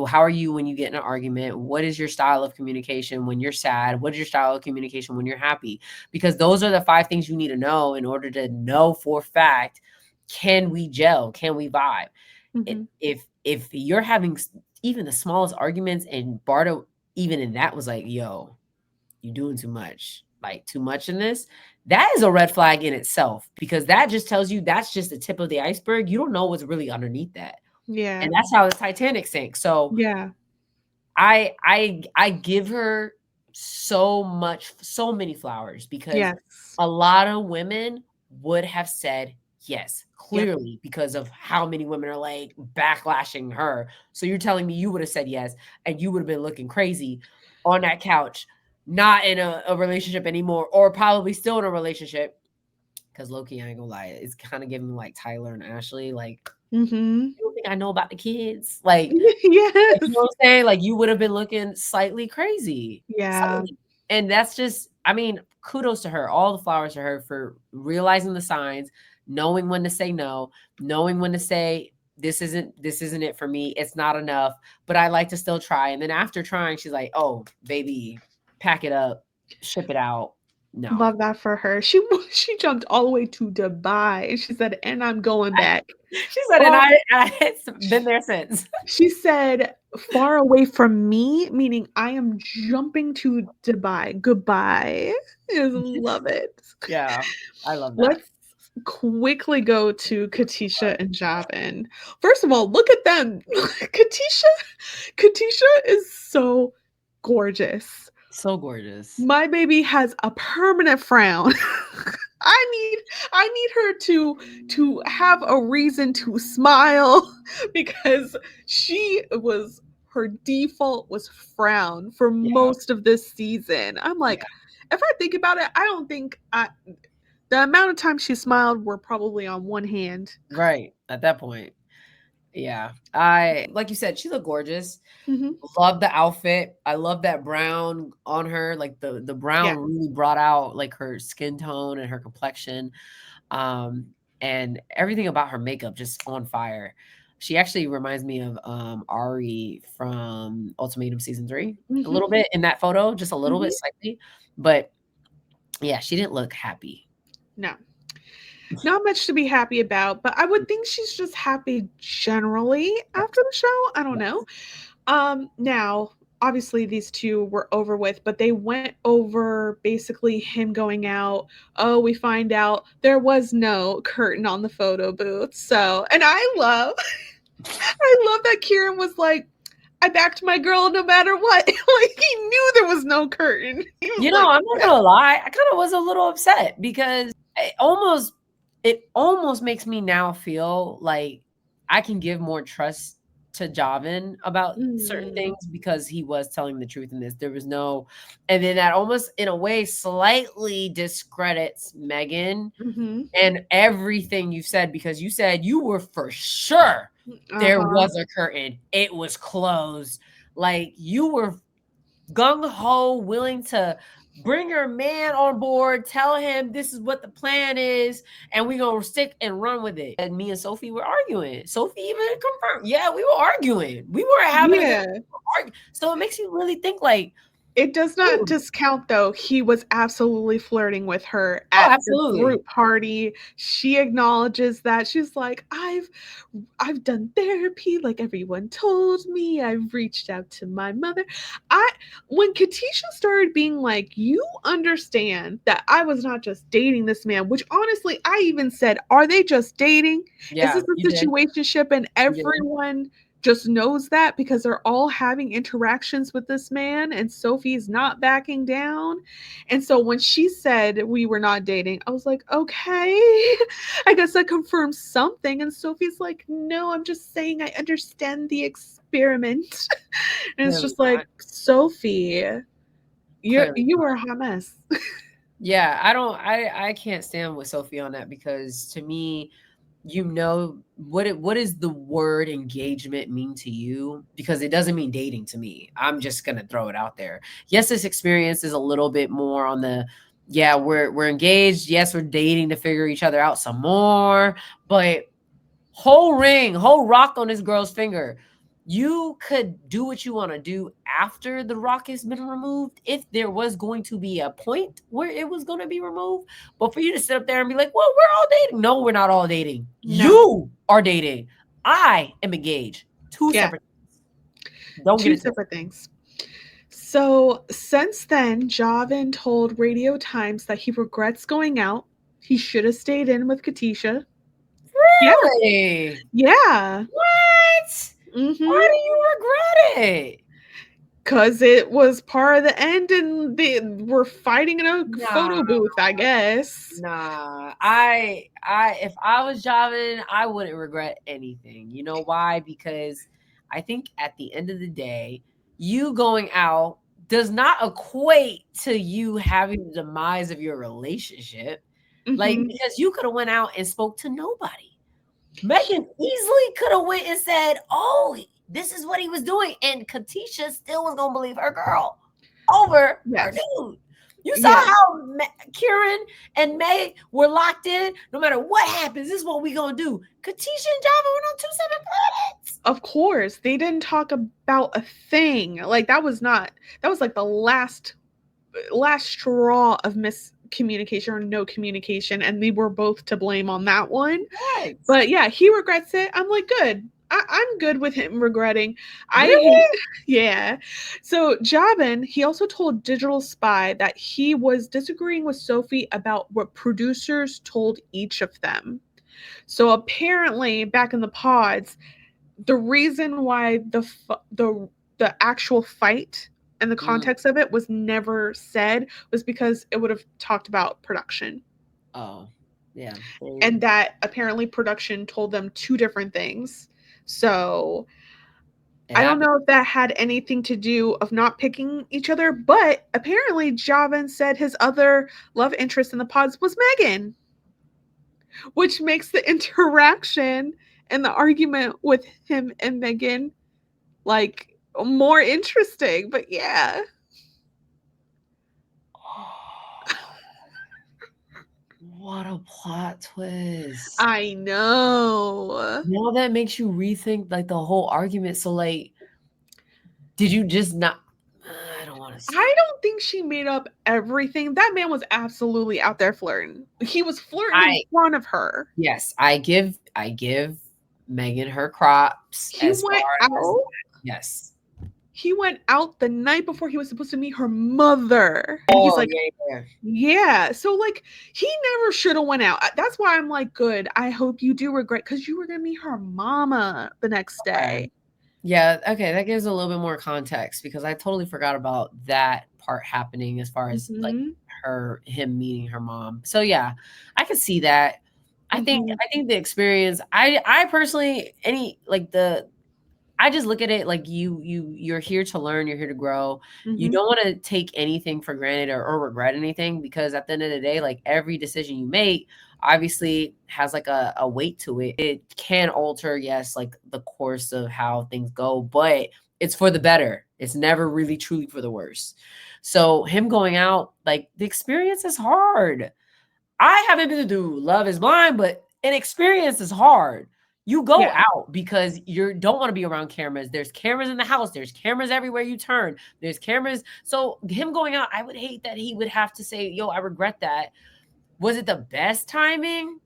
How are you when you get in an argument? What is your style of communication when you're sad? What is your style of communication when you're happy? Because those are the 5 things you need to know in order to know for a fact, can we gel? Can we vibe? Mhm. If you're having even the smallest arguments, and Bardha even in that was like, yo, you doing too much, like too much in this, that is a red flag in itself, because that just tells you that's just the tip of the iceberg. You don't know what's really underneath that. Yeah. And that's how the Titanic sank. So Yeah. I give her so many flowers, because Yes. a lot of women would have said yes, Yep. clearly, because of how many women are like backlashing her. So you're telling me you would have said yes, and you would have been looking crazy on that couch, not in a relationship anymore, or probably still in a relationship. Because low-key, I ain't gonna lie, it's kind of giving me like Tyler and Ashley. Like, Mhm. you don't think I know about the kids? Like, you know Yes. what I'm saying? Like, you would have been looking slightly crazy. Yeah. Slightly. And that's just, I mean, kudos to her. All the flowers to her for realizing the signs, knowing when to say no, knowing when to say this isn't it for me. It's not enough, but I like to still try. And then after trying, she's like, "Oh, baby, pack it up, ship it out." No. Love that for her. She jumped all the way to Dubai, and she said, "And I'm going back." She said, and Oh, it's been there since. she said, "Far away from me," meaning I am jumping to Dubai. Goodbye. I love it. Yeah, I love that. Let's quickly go to Katisha and Javen. First of all, look at them. Katisha is so gorgeous. So gorgeous. My baby has a permanent frown. I need I need her to have a reason to smile because her default was frown for Yeah, most of this season. I'm yeah. like, if I think about it, I don't think the amount of time she smiled were probably on one hand. Right. At that point. Yeah. I like you said, she looked gorgeous. Mhm. Love the outfit. I love that brown on her. Like the Yeah. brown really brought out like her skin tone and her complexion. Um, and everything about her makeup just on fire. She actually reminds me of Ari from Ultimatum season 3 a Mhm. little bit in that photo, just a little bit Mhm. slightly. But yeah, she didn't look happy. No. Not much to be happy about, but I would think she's just happy generally after the show. I don't know. Now, obviously these two were over with, but they went over basically him going out. Oh, we find out there was no curtain on the photo booth. So, and I love that Keiran was like, I backed my girl no matter what. Like he knew there was no curtain. He was You know, like, I'm not gonna lie. I kind of was a little upset because it almost makes me now feel like I can give more trust to Javen about certain mm, things because he was telling the truth in this. There was no, and then that almost in a way slightly discredits Megan mhm. and everything you said, because you said you were for sure there Uh-huh. was a curtain. It was closed. Like you were gung ho, willing to bring your man on board, tell him this is what the plan is, and we're gonna stick and run with it. And me and Sophie were arguing. Sophie even confirmed, yeah, we were arguing. We were having a good Yeah. argument. So it makes you really think like, It does not discount, though. He was absolutely flirting with her Oh, at the absolutely. group party. She acknowledges that. She's like, I've done therapy like everyone told me. I've reached out to my mother. When Katisha started being like, you understand that I was not just dating this man, which honestly, I even said, are they just dating? Yeah, Is this a situationship and everyone just knows that because they're all having interactions with this man and Sophie's not backing down? And so when she said we were not dating, I was like, okay, I guess that confirms something. And Sophie's like, no, I'm just saying I understand the experiment. And it's just like, Sophie, you were a hot mess. Yeah, I can't stand with Sophie on that, because to me, what is the word engagement mean to you? Because it doesn't mean dating to me. I'm just gonna throw it out there. Yes, this experience is a little bit more on the, yeah, we're engaged. Yes, we're dating to figure each other out some more, but whole rock on this girl's finger. You could do what you want to do after the rock has been removed, if there was going to be a point where it was going to be removed. But for you to sit up there and be like, well, we're all dating. No, we're not all dating. No. You are dating. I am engaged. Two separate things. Don't get it. Two separate things. So since then, Javen told Radio Times that he regrets going out. He should have stayed in with Katisha. Really? Yeah. What? Mm-hmm. Why do you regret it? Because it was part of the end and they were fighting in a photo booth, I guess. Nah. If I was Javen, I wouldn't regret anything. You know why? Because I think at the end of the day, you going out does not equate to you having the demise of your relationship. Mm-hmm. Like, because you could have went out and spoke to nobody. Megan easily could have went and said, oh, this is what he was doing. And Katisha still was going to believe her girl over her dude. You saw how Keiran and May were locked in. No matter what happens, this is what we going to do. Katisha and Javen were on 2 separate planets. Of course. They didn't talk about a thing. Like, that was like the last straw of miscommunication or no communication, and they were both to blame on that one. Yes. But yeah, he regrets it. I'm like, good. I'm good with him regretting. Really? Yeah. So Javen, he also told Digital Spy that he was disagreeing with Sophie about what producers told each of them. So apparently, back in the pods, the reason why the actual fight and the context of it was never said was because it would have talked about production. Oh, yeah. And that apparently production told them 2 different things. So I don't know if that had anything to do of not picking each other, but apparently Javen said his other love interest in the pods was Megan, which makes the interaction and the argument with him and Megan like more interesting. But yeah. What a plot twist. I know. Now that makes you rethink like the whole argument. So like, did you just not? I don't want to say. I don't think she made up everything. That man was absolutely out there flirting. He was flirting in front of her. Yes, I give Megan her props. He went out. Yes. He went out the night before he was supposed to meet her mother. And he's like, yeah. So like, he never should have went out. That's why I'm like, good. I hope you do regret, because you were gonna meet her mama the next day. Yeah. Okay, that gives a little bit more context, because I totally forgot about that part happening as far as like him meeting her mom. So yeah, I could see that. I think the experience. I personally I just look at it like you're here to learn, you're here to grow. You don't want to take anything for granted or regret anything, because at the end of the day, like every decision you make obviously has like a weight to it. It can alter, yes, like the course of how things go, but it's for the better. It's never really truly for the worse. So him going out, like the experience is hard. I haven't been to do Love is Blind, but an experience is hard. You go out because you don't want to be around cameras. There's cameras in the house. There's cameras everywhere you turn. There's cameras. So him going out, I would hate that he would have to say, yo, I regret that. Was it the best timing?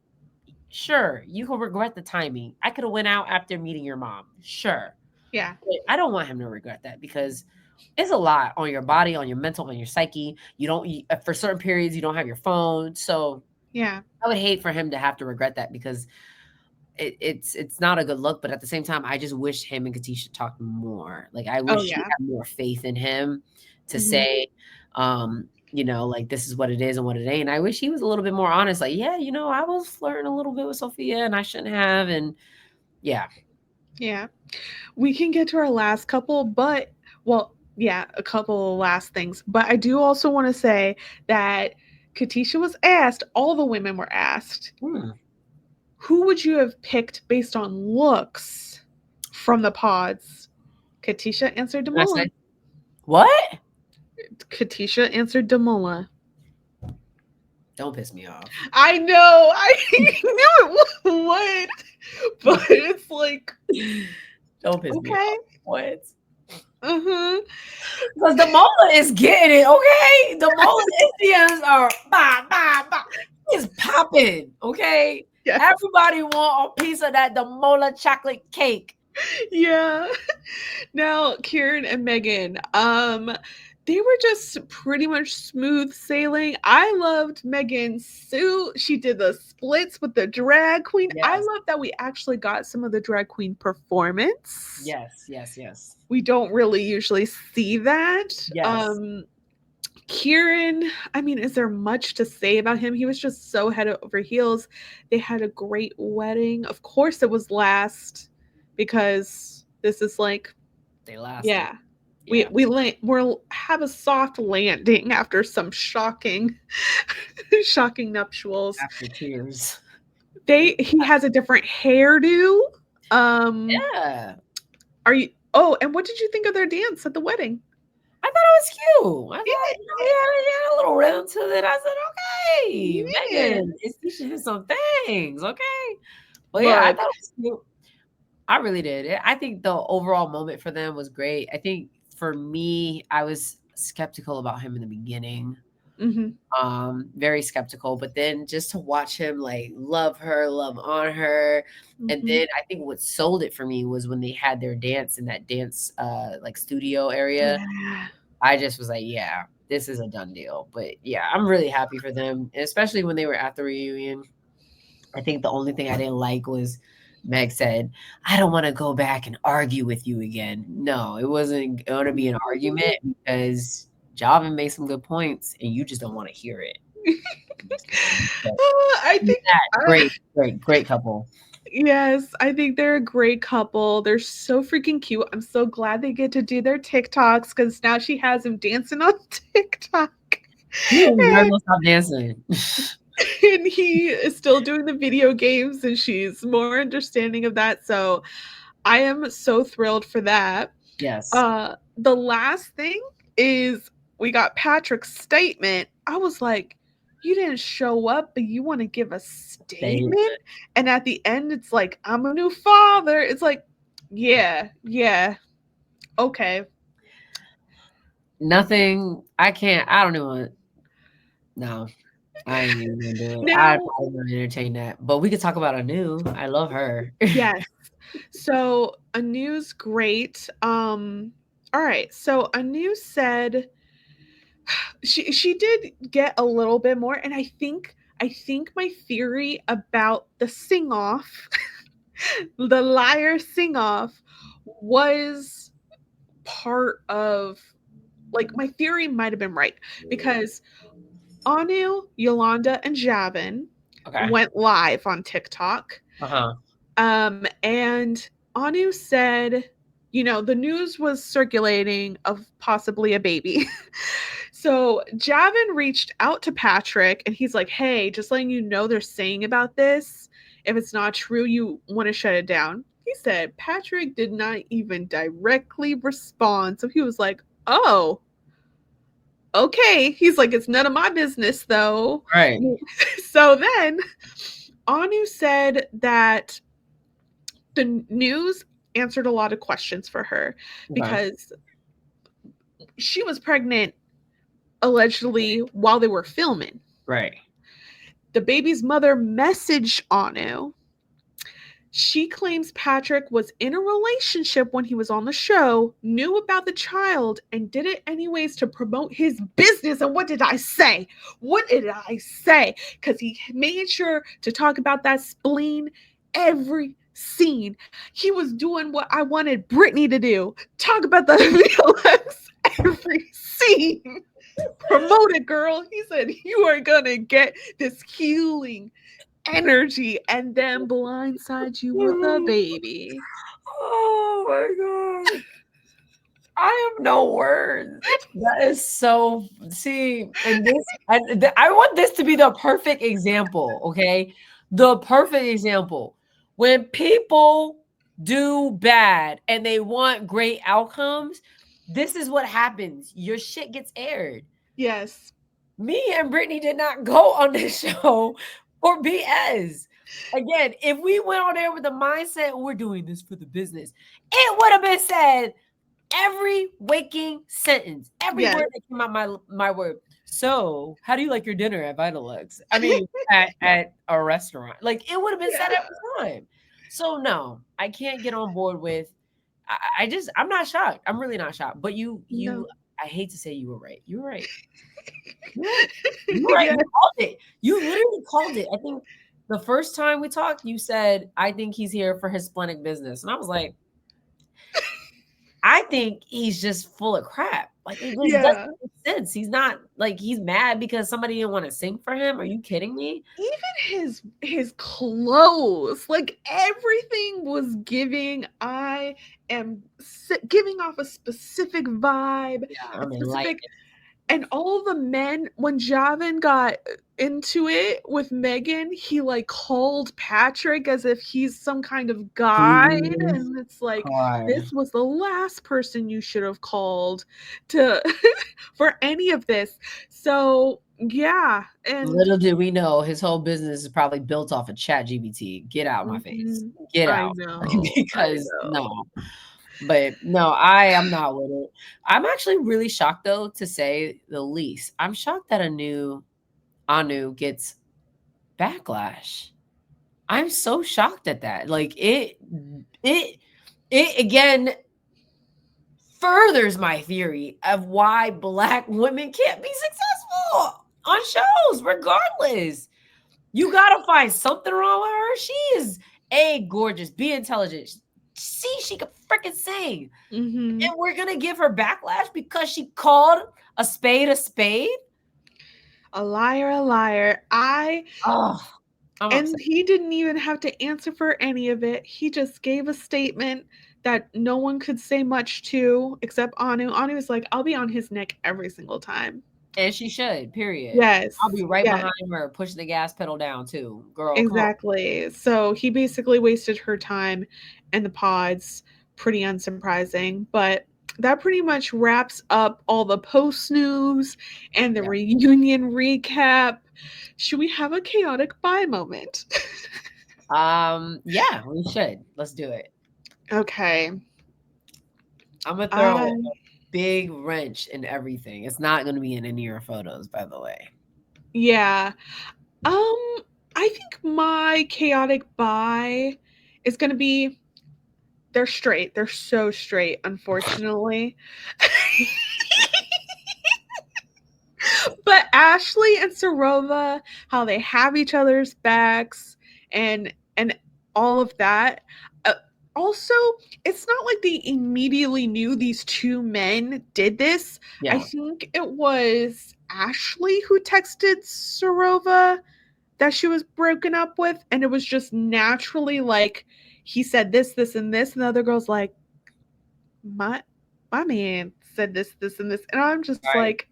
Sure. You can regret the timing. I could have went out after meeting your mom. Sure. Yeah. But I don't want him to regret that because it's a lot on your body, on your mental, on your psyche. You don't, for certain periods, you don't have your phone. So yeah, I would hate for him to have to regret that because it's not a good look, but at the same time, I just wish him and Katisha talked more. Like I wish she had more faith in him to say, you know, like this is what it is and what it ain't. And I wish he was a little bit more honest. Like, yeah, you know, I was flirting a little bit with Sophia and I shouldn't have. And yeah. We can get to our last couple, but a couple of last things. But I do also want to say that Katisha was asked, all the women were asked, who would you have picked based on looks from the pods? Katisha answered Damola. What? Katisha answered Damola. Don't piss me off. I know. I knew it would. But it's like... Don't piss me off. What? Because Damola is getting it, okay? Damola's Indians are it's popping, okay? Yes. Everybody want a piece of that Damola chocolate cake. Yeah. Now, Keiran and Megan, they were just pretty much smooth sailing. I loved Megan's suit. She did the splits with the drag queen. Yes. I love that we actually got some of the drag queen performance. Yes. We don't really usually see that. Yes. Keiran, I mean, is there much to say about him? He was just so head over heels. They had a great wedding. Of course it was last because this is like... They lasted. Yeah. We'll have a soft landing after some shocking nuptials. After tears. He has a different hairdo. Yeah. And what did you think of their dance at the wedding? I thought it was cute. I thought he had a little rhythm to it. I said, okay, Megan is teaching him some things, okay? But yeah, I thought it was cute. I really did. I think the overall moment for them was great. I think for me, I was skeptical about him in the beginning. Very skeptical, but then just to watch him like love on her. And then I think what sold it for me was when they had their dance in that dance like studio area. I just was like, yeah, this is a done deal. But yeah, I'm really happy for them, and especially when they were at the reunion. I think the only thing I didn't like was Meg said, I don't want to go back and argue with you again. No, it wasn't going to be an argument because Javen made some good points and you just don't want to hear it. I think great couple. Yes, I think they're a great couple. They're so freaking cute. I'm so glad they get to do their TikToks because now she has him dancing on TikTok. He never will stop dancing. And he is still doing the video games and she's more understanding of that. So I am so thrilled for that. Yes. The last thing is we got Patrick's statement. I was like, you didn't show up, but you want to give a statement? And at the end, it's like, I'm a new father. It's like, yeah. Okay. Nothing. I don't know. No. I ain't even gonna do it. I probably won't entertain that. But we could talk about Anu. I love her. Yes. So Anu's great. All right. So Anu said she did get a little bit more, and I think my theory about the sing-off, the liar sing-off, was part of, like, my theory might have been right because Anu, Yolanda, and Javen went live on TikTok. And Anu said, you know, the news was circulating of possibly a baby. So Javen reached out to Patrick and he's like, hey, just letting you know they're saying about this. If it's not true, you want to shut it down. He said Patrick did not even directly respond. So he was like, oh, okay. He's like, it's none of my business though. Right. So then Anu said that the news answered a lot of questions for her because she was pregnant allegedly while they were filming. Right. The baby's mother messaged Anu. She claims Patrick was in a relationship when he was on the show, knew about the child, and did it anyways to promote his business. And what did I say? What did I say? Because he made sure to talk about that spleen every scene. He was doing what I wanted Brittany to do. Talk about the VLX every scene. Promote it, girl. He said, you are going to get this healing energy and then blindside you with a baby. Oh my God. I have no words. That is so, see, and this, I want this to be the perfect example, okay? The perfect example. When people do bad and they want great outcomes, this is what happens. Your shit gets aired. Yes. Me and Brittany did not go on this show for BS. Again, if we went on there with the mindset, we're doing this for the business, it would have been said every waking sentence, every word that came out my word. So, how do you like your dinner at Vitalux? I mean, at a restaurant. Like, it would have been said every time. So, no, I can't get on board with, I'm not shocked. I'm really not shocked. But I hate to say you were right. You were right. You were right. You called it. You literally called it. I think the first time we talked, you said, I think he's here for his splenic business. And I was like, I think he's just full of crap. Like, it just doesn't make sense. He's not, like, he's mad because somebody didn't want to sing for him. Are you kidding me? Even his clothes, like, everything was giving. I am giving off a specific vibe. Yeah, I mean, like, and all the men, when Javen got into it with Megan, he like called Patrick as if he's some kind of guide. And it's like, this was the last person you should have called to for any of this. So yeah. And little did we know his whole business is probably built off of ChatGPT. Get out of my face. Get out. I know. Because no. But no, I am not with it. I'm actually really shocked, though, to say the least. I'm shocked that Anu gets backlash. I'm so shocked at that. Like, it again furthers my theory of why Black women can't be successful on shows, regardless. You gotta find something wrong with her. She is gorgeous, be intelligent. See, she could freaking sing. And we're gonna give her backlash because she called a spade a spade. A liar, a liar. And upset. he didn't even have to answer for any of it. He just gave a statement that no one could say much to except Anu. Anu was like, I'll be on his neck every single time. And she should, period. Yes. I'll be right behind her, pushing the gas pedal down too. Girl, exactly. So he basically wasted her time in the pods. Pretty unsurprising. But that pretty much wraps up all the post news and the reunion recap. Should we have a chaotic bye moment? Yeah, we should. Let's do it. Okay. I'm gonna throw a big wrench in everything. It's not gonna be in any of your photos, by the way. Yeah. I think my chaotic bye is gonna be they're straight. They're so straight, unfortunately. But Ashley and Sarova, how they have each other's backs and all of that. Also, it's not like they immediately knew these two men did this. Yeah. I think it was Ashley who texted Sarova that she was broken up with, and it was just naturally like he said this, and this, and the other girl's like, my man said this, and this, and I'm just like,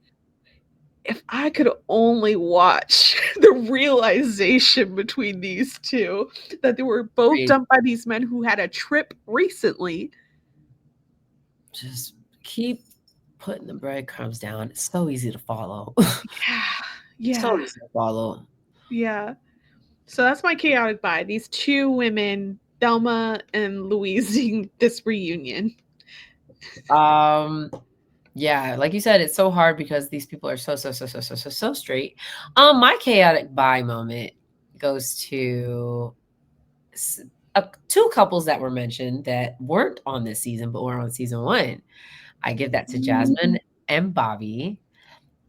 if I could only watch the realization between these two that they were both dumped by these men who had a trip recently. Just keep putting the breadcrumbs down. It's so easy to follow. Yeah. So easy to follow. Yeah. So that's my chaotic bye. These two women Thelma and Louise this reunion. Yeah, like you said, it's so hard because these people are so straight. My chaotic bi moment goes to two couples that were mentioned that weren't on this season but were on season 1. I give that to Jasmine and Bobby,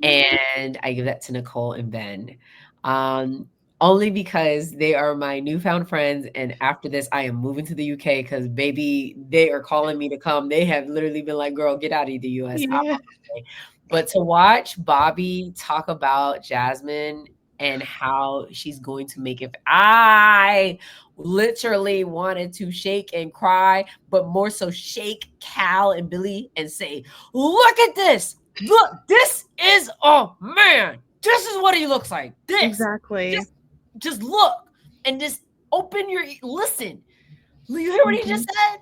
and I give that to Nicole and Ben. Only because they are my newfound friends, and after this, I am moving to the UK because, baby, they are calling me to come. They have literally been like, girl, get out of the US. Yeah. But to watch Bobby talk about Jasmine and how she's going to make it, I literally wanted to shake and cry, but more so shake Cal and Billy and say, look at this. Look, this is, oh man, this is what he looks like. This. Exactly. Just look and just open your, listen. You hear what he just said?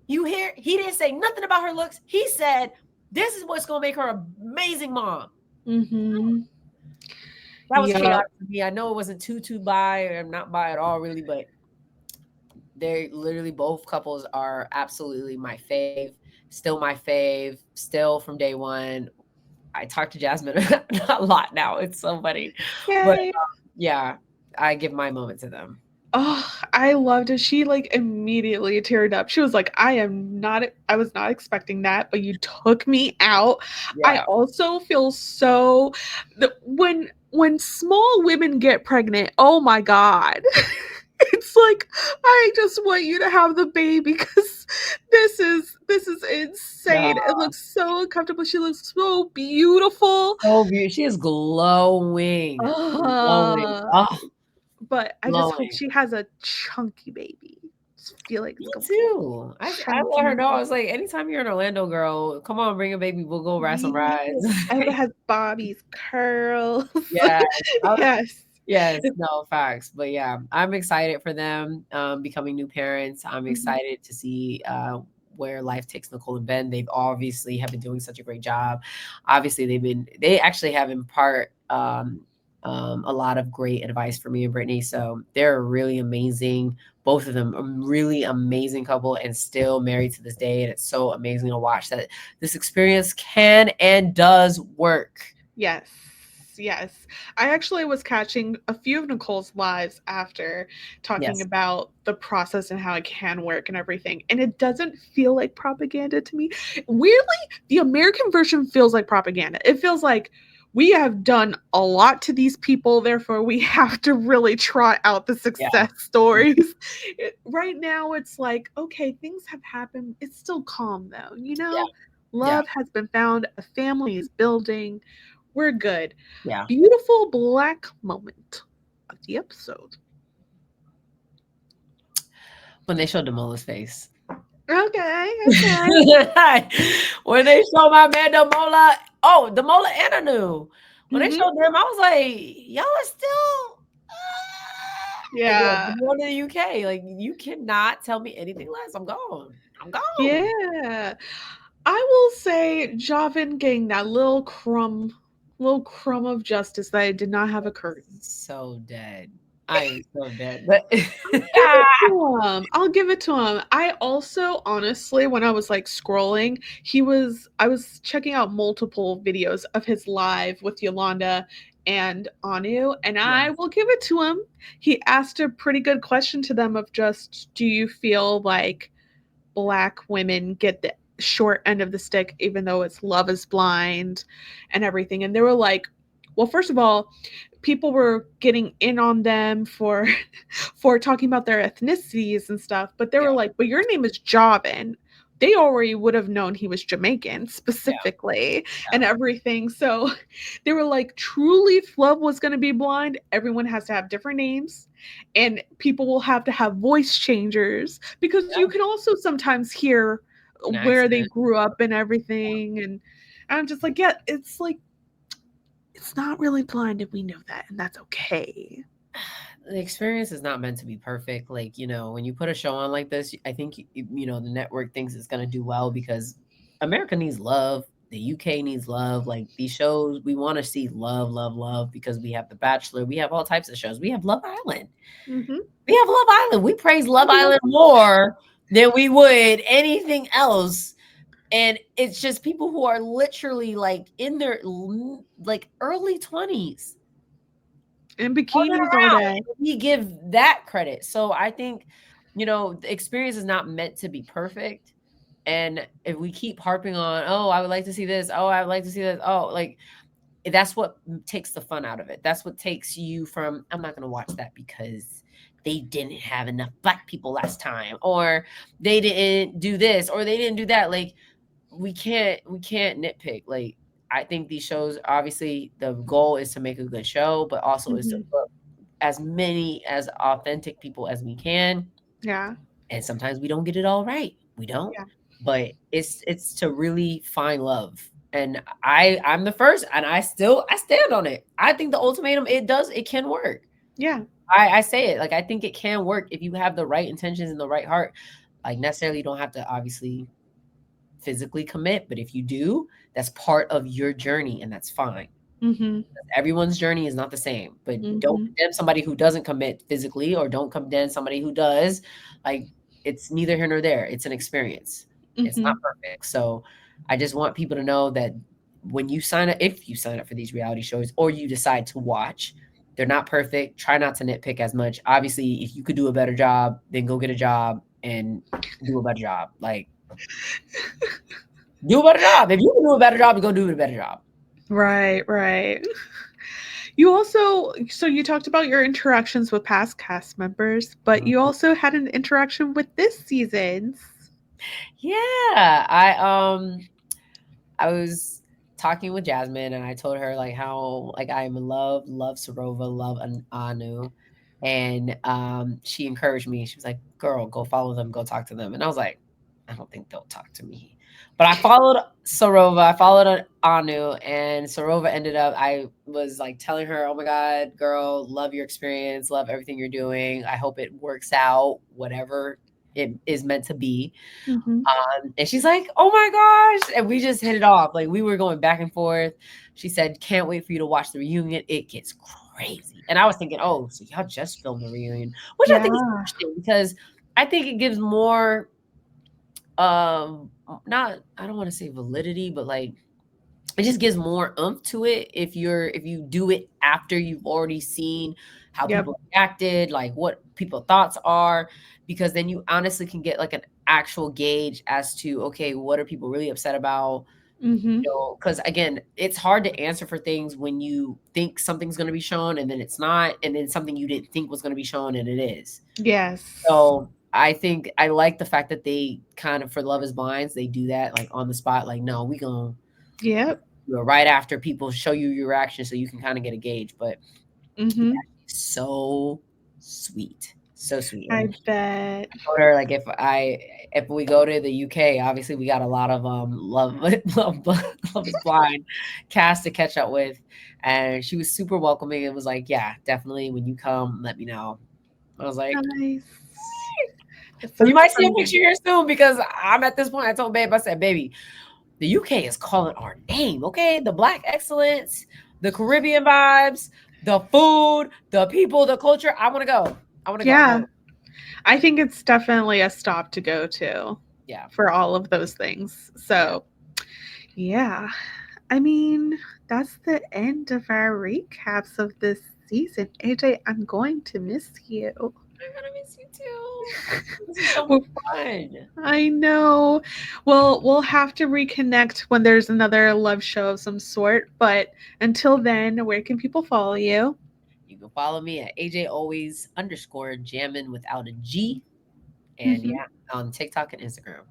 You hear, he didn't say nothing about her looks. He said, this is what's going to make her an amazing mom. That was chaotic for me. I know it wasn't too bi, or I'm not bi at all really, but they literally, both couples are absolutely my fave. Still my fave. Still from day one. I talk to Jasmine a lot now. It's so funny. Yay. But yeah, I give my moment to them. Oh, I loved it. She like immediately teared up. She was like, I was not expecting that, but you took me out. Yeah. I also feel so when small women get pregnant, oh my God. It's like, I just want you to have the baby because this is insane. It looks so uncomfortable. She looks so beautiful. So beautiful. She is glowing. Glowing. But I just hope she has a chunky baby. Just feel like me too. I let her know. I was like, anytime you're in Orlando, girl, come on, bring a baby. We'll go ride some rides. And it has Bobby's curls. Yeah. Yes. No, facts. But yeah, I'm excited for them becoming new parents. I'm excited to see where life takes Nicole and Ben. They've obviously have been doing such a great job. Obviously, they actually have in part a lot of great advice for me and Brittany. So they're really amazing. Both of them, a really amazing couple, and still married to this day. And it's so amazing to watch that this experience can and does work. Yes. I actually was catching a few of Nicole's lives after talking about the process and how it can work and everything. And it doesn't feel like propaganda to me. Weirdly, the American version feels like propaganda. It feels like we have done a lot to these people, therefore we have to really trot out the success stories. Right now, it's like, okay, things have happened. It's still calm, though. Love has been found. A family is building. We're good. Yeah. Beautiful black moment of the episode. When they showed Damola's face. Okay. When they showed my man Damola, Damola and Anu. When they showed them, I was like, y'all are still going to the UK. Like, you cannot tell me anything less. I'm gone. Yeah. I will say Javen getting that little crumb of justice that I did not have occurred. So dead. I am so dead. But I'll give it to him. I also, honestly, when I was like scrolling, I was checking out multiple videos of his live with Yolanda and Anu, and I will give it to him. He asked a pretty good question to them of just, do you feel like Black women get the short end of the stick, even though it's Love is Blind and everything? And they were like, well, first of all, people were getting in on them for talking about their ethnicities and stuff, but they were like, but your name is Javen. They already would have known he was Jamaican specifically and everything. So they were like, truly, if love was going to be blind, everyone has to have different names and people will have to have voice changers, because you can also sometimes hear where they grew up and everything. And I'm just like, it's like, it's not really blind, and we know that, and that's okay. The experience is not meant to be perfect. Like, when you put a show on like this, I think, the network thinks it's going to do well because America needs love. The UK needs love. Like these shows, we want to see love, love, love because we have The Bachelor. We have all types of shows. We have Love Island. Mm-hmm. We have Love Island. We praise Love Island more than we would anything else. And it's just people who are literally like in their like early 20s. In bikinis all day. We give that credit. So I think, the experience is not meant to be perfect. And if we keep harping on, oh, I would like to see this. Oh, I would like to see this. Oh, like that's what takes the fun out of it. That's what takes you from, I'm not going to watch that because they didn't have enough Black people last time, or they didn't do this, or they didn't do that. Like we can't nitpick. Like I think these shows, obviously the goal is to make a good show, but also is to put as many as authentic people as we can. Yeah. And sometimes we don't get it all right. We don't. Yeah. But it's to really find love. And I'm the first, and I stand on it. I think the ultimatum, it can work. Yeah. I say it, like I think it can work if you have the right intentions and the right heart. Like necessarily you don't have to obviously physically commit, but if you do, that's part of your journey, and that's fine. Everyone's journey is not the same, but don't condemn somebody who doesn't commit physically, or don't condemn somebody who does. Like it's neither here nor there. It's an experience. It's not perfect. So I just want people to know that when you sign up, if you sign up for these reality shows or you decide to watch, they're not perfect. Try not to nitpick as much. Obviously, if you could do a better job, then go get a job and do a better job. Like do a better job. If you can do a better job, you're gonna do a better job. Right. You also, so you talked about your interactions with past cast members, but you also had an interaction with this season's. Yeah, I was talking with Jasmine, and I told her like how like I'm in love Sarova, love Anu, and she encouraged me. She was like, "Girl, go follow them, go talk to them." And I was like, "I don't think they'll talk to me." But I followed Sarova, I followed Anu, and Sarova ended up, I was like telling her, "Oh my God, girl, love your experience, love everything you're doing. I hope it works out, whatever it is meant to be." And she's like, "Oh my gosh." And we just hit it off. Like we were going back and forth. She said, "Can't wait for you to watch the reunion. It gets crazy." And I was thinking, oh, so y'all just filmed the reunion, which I think is interesting because I think it gives more, not, I don't want to say validity, but like it just gives more oomph to it if you do it after you've already seen how people reacted, like what people's thoughts are, because then you honestly can get like an actual gauge as to, okay, what are people really upset about? Because again, it's hard to answer for things when you think something's going to be shown and then it's not, and then something you didn't think was going to be shown and it is. Yes. So I think I like the fact that they kind of, for Love is Blinds, they do that like on the spot. Like, no, we gonna right after people show you your reaction so you can kind of get a gauge. But so sweet. So sweet. I bet. I told her like if we go to the UK, obviously we got a lot of Love is Blind cast to catch up with, and she was super welcoming and was like, "Yeah, definitely. When you come, let me know." I was like, nice. So you might see a picture here soon, because I'm at this point. I told Babe, I said, "Baby, the UK is calling our name. Okay, the Black excellence, the Caribbean vibes, the food, the people, the culture. I want to go. Yeah, I think it's definitely a stop to go to. Yeah, for all of those things. So, yeah, I mean, that's the end of our recaps of this season. AJ, I'm going to miss you. I'm gonna miss you too. This is so fun. I know. Well, we'll have to reconnect when there's another love show of some sort. But until then, where can people follow you? You can follow me at AJ_Jamming without a G. And yeah, on TikTok and Instagram.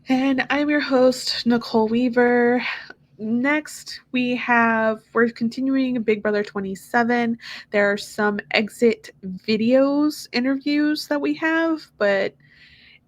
And I'm your host, Nicole Weaver. Next, we're continuing Big Brother 27. There are some exit videos, interviews that we have, but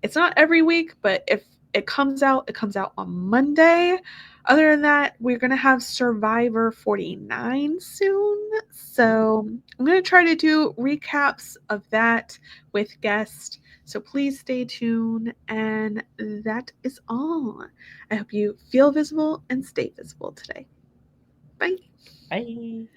it's not every week. But if it comes out on Monday. Other than that, we're going to have Survivor 49 soon. So I'm going to try to do recaps of that with guests. So please stay tuned. And that is all. I hope you feel visible and stay visible today. Bye. Bye.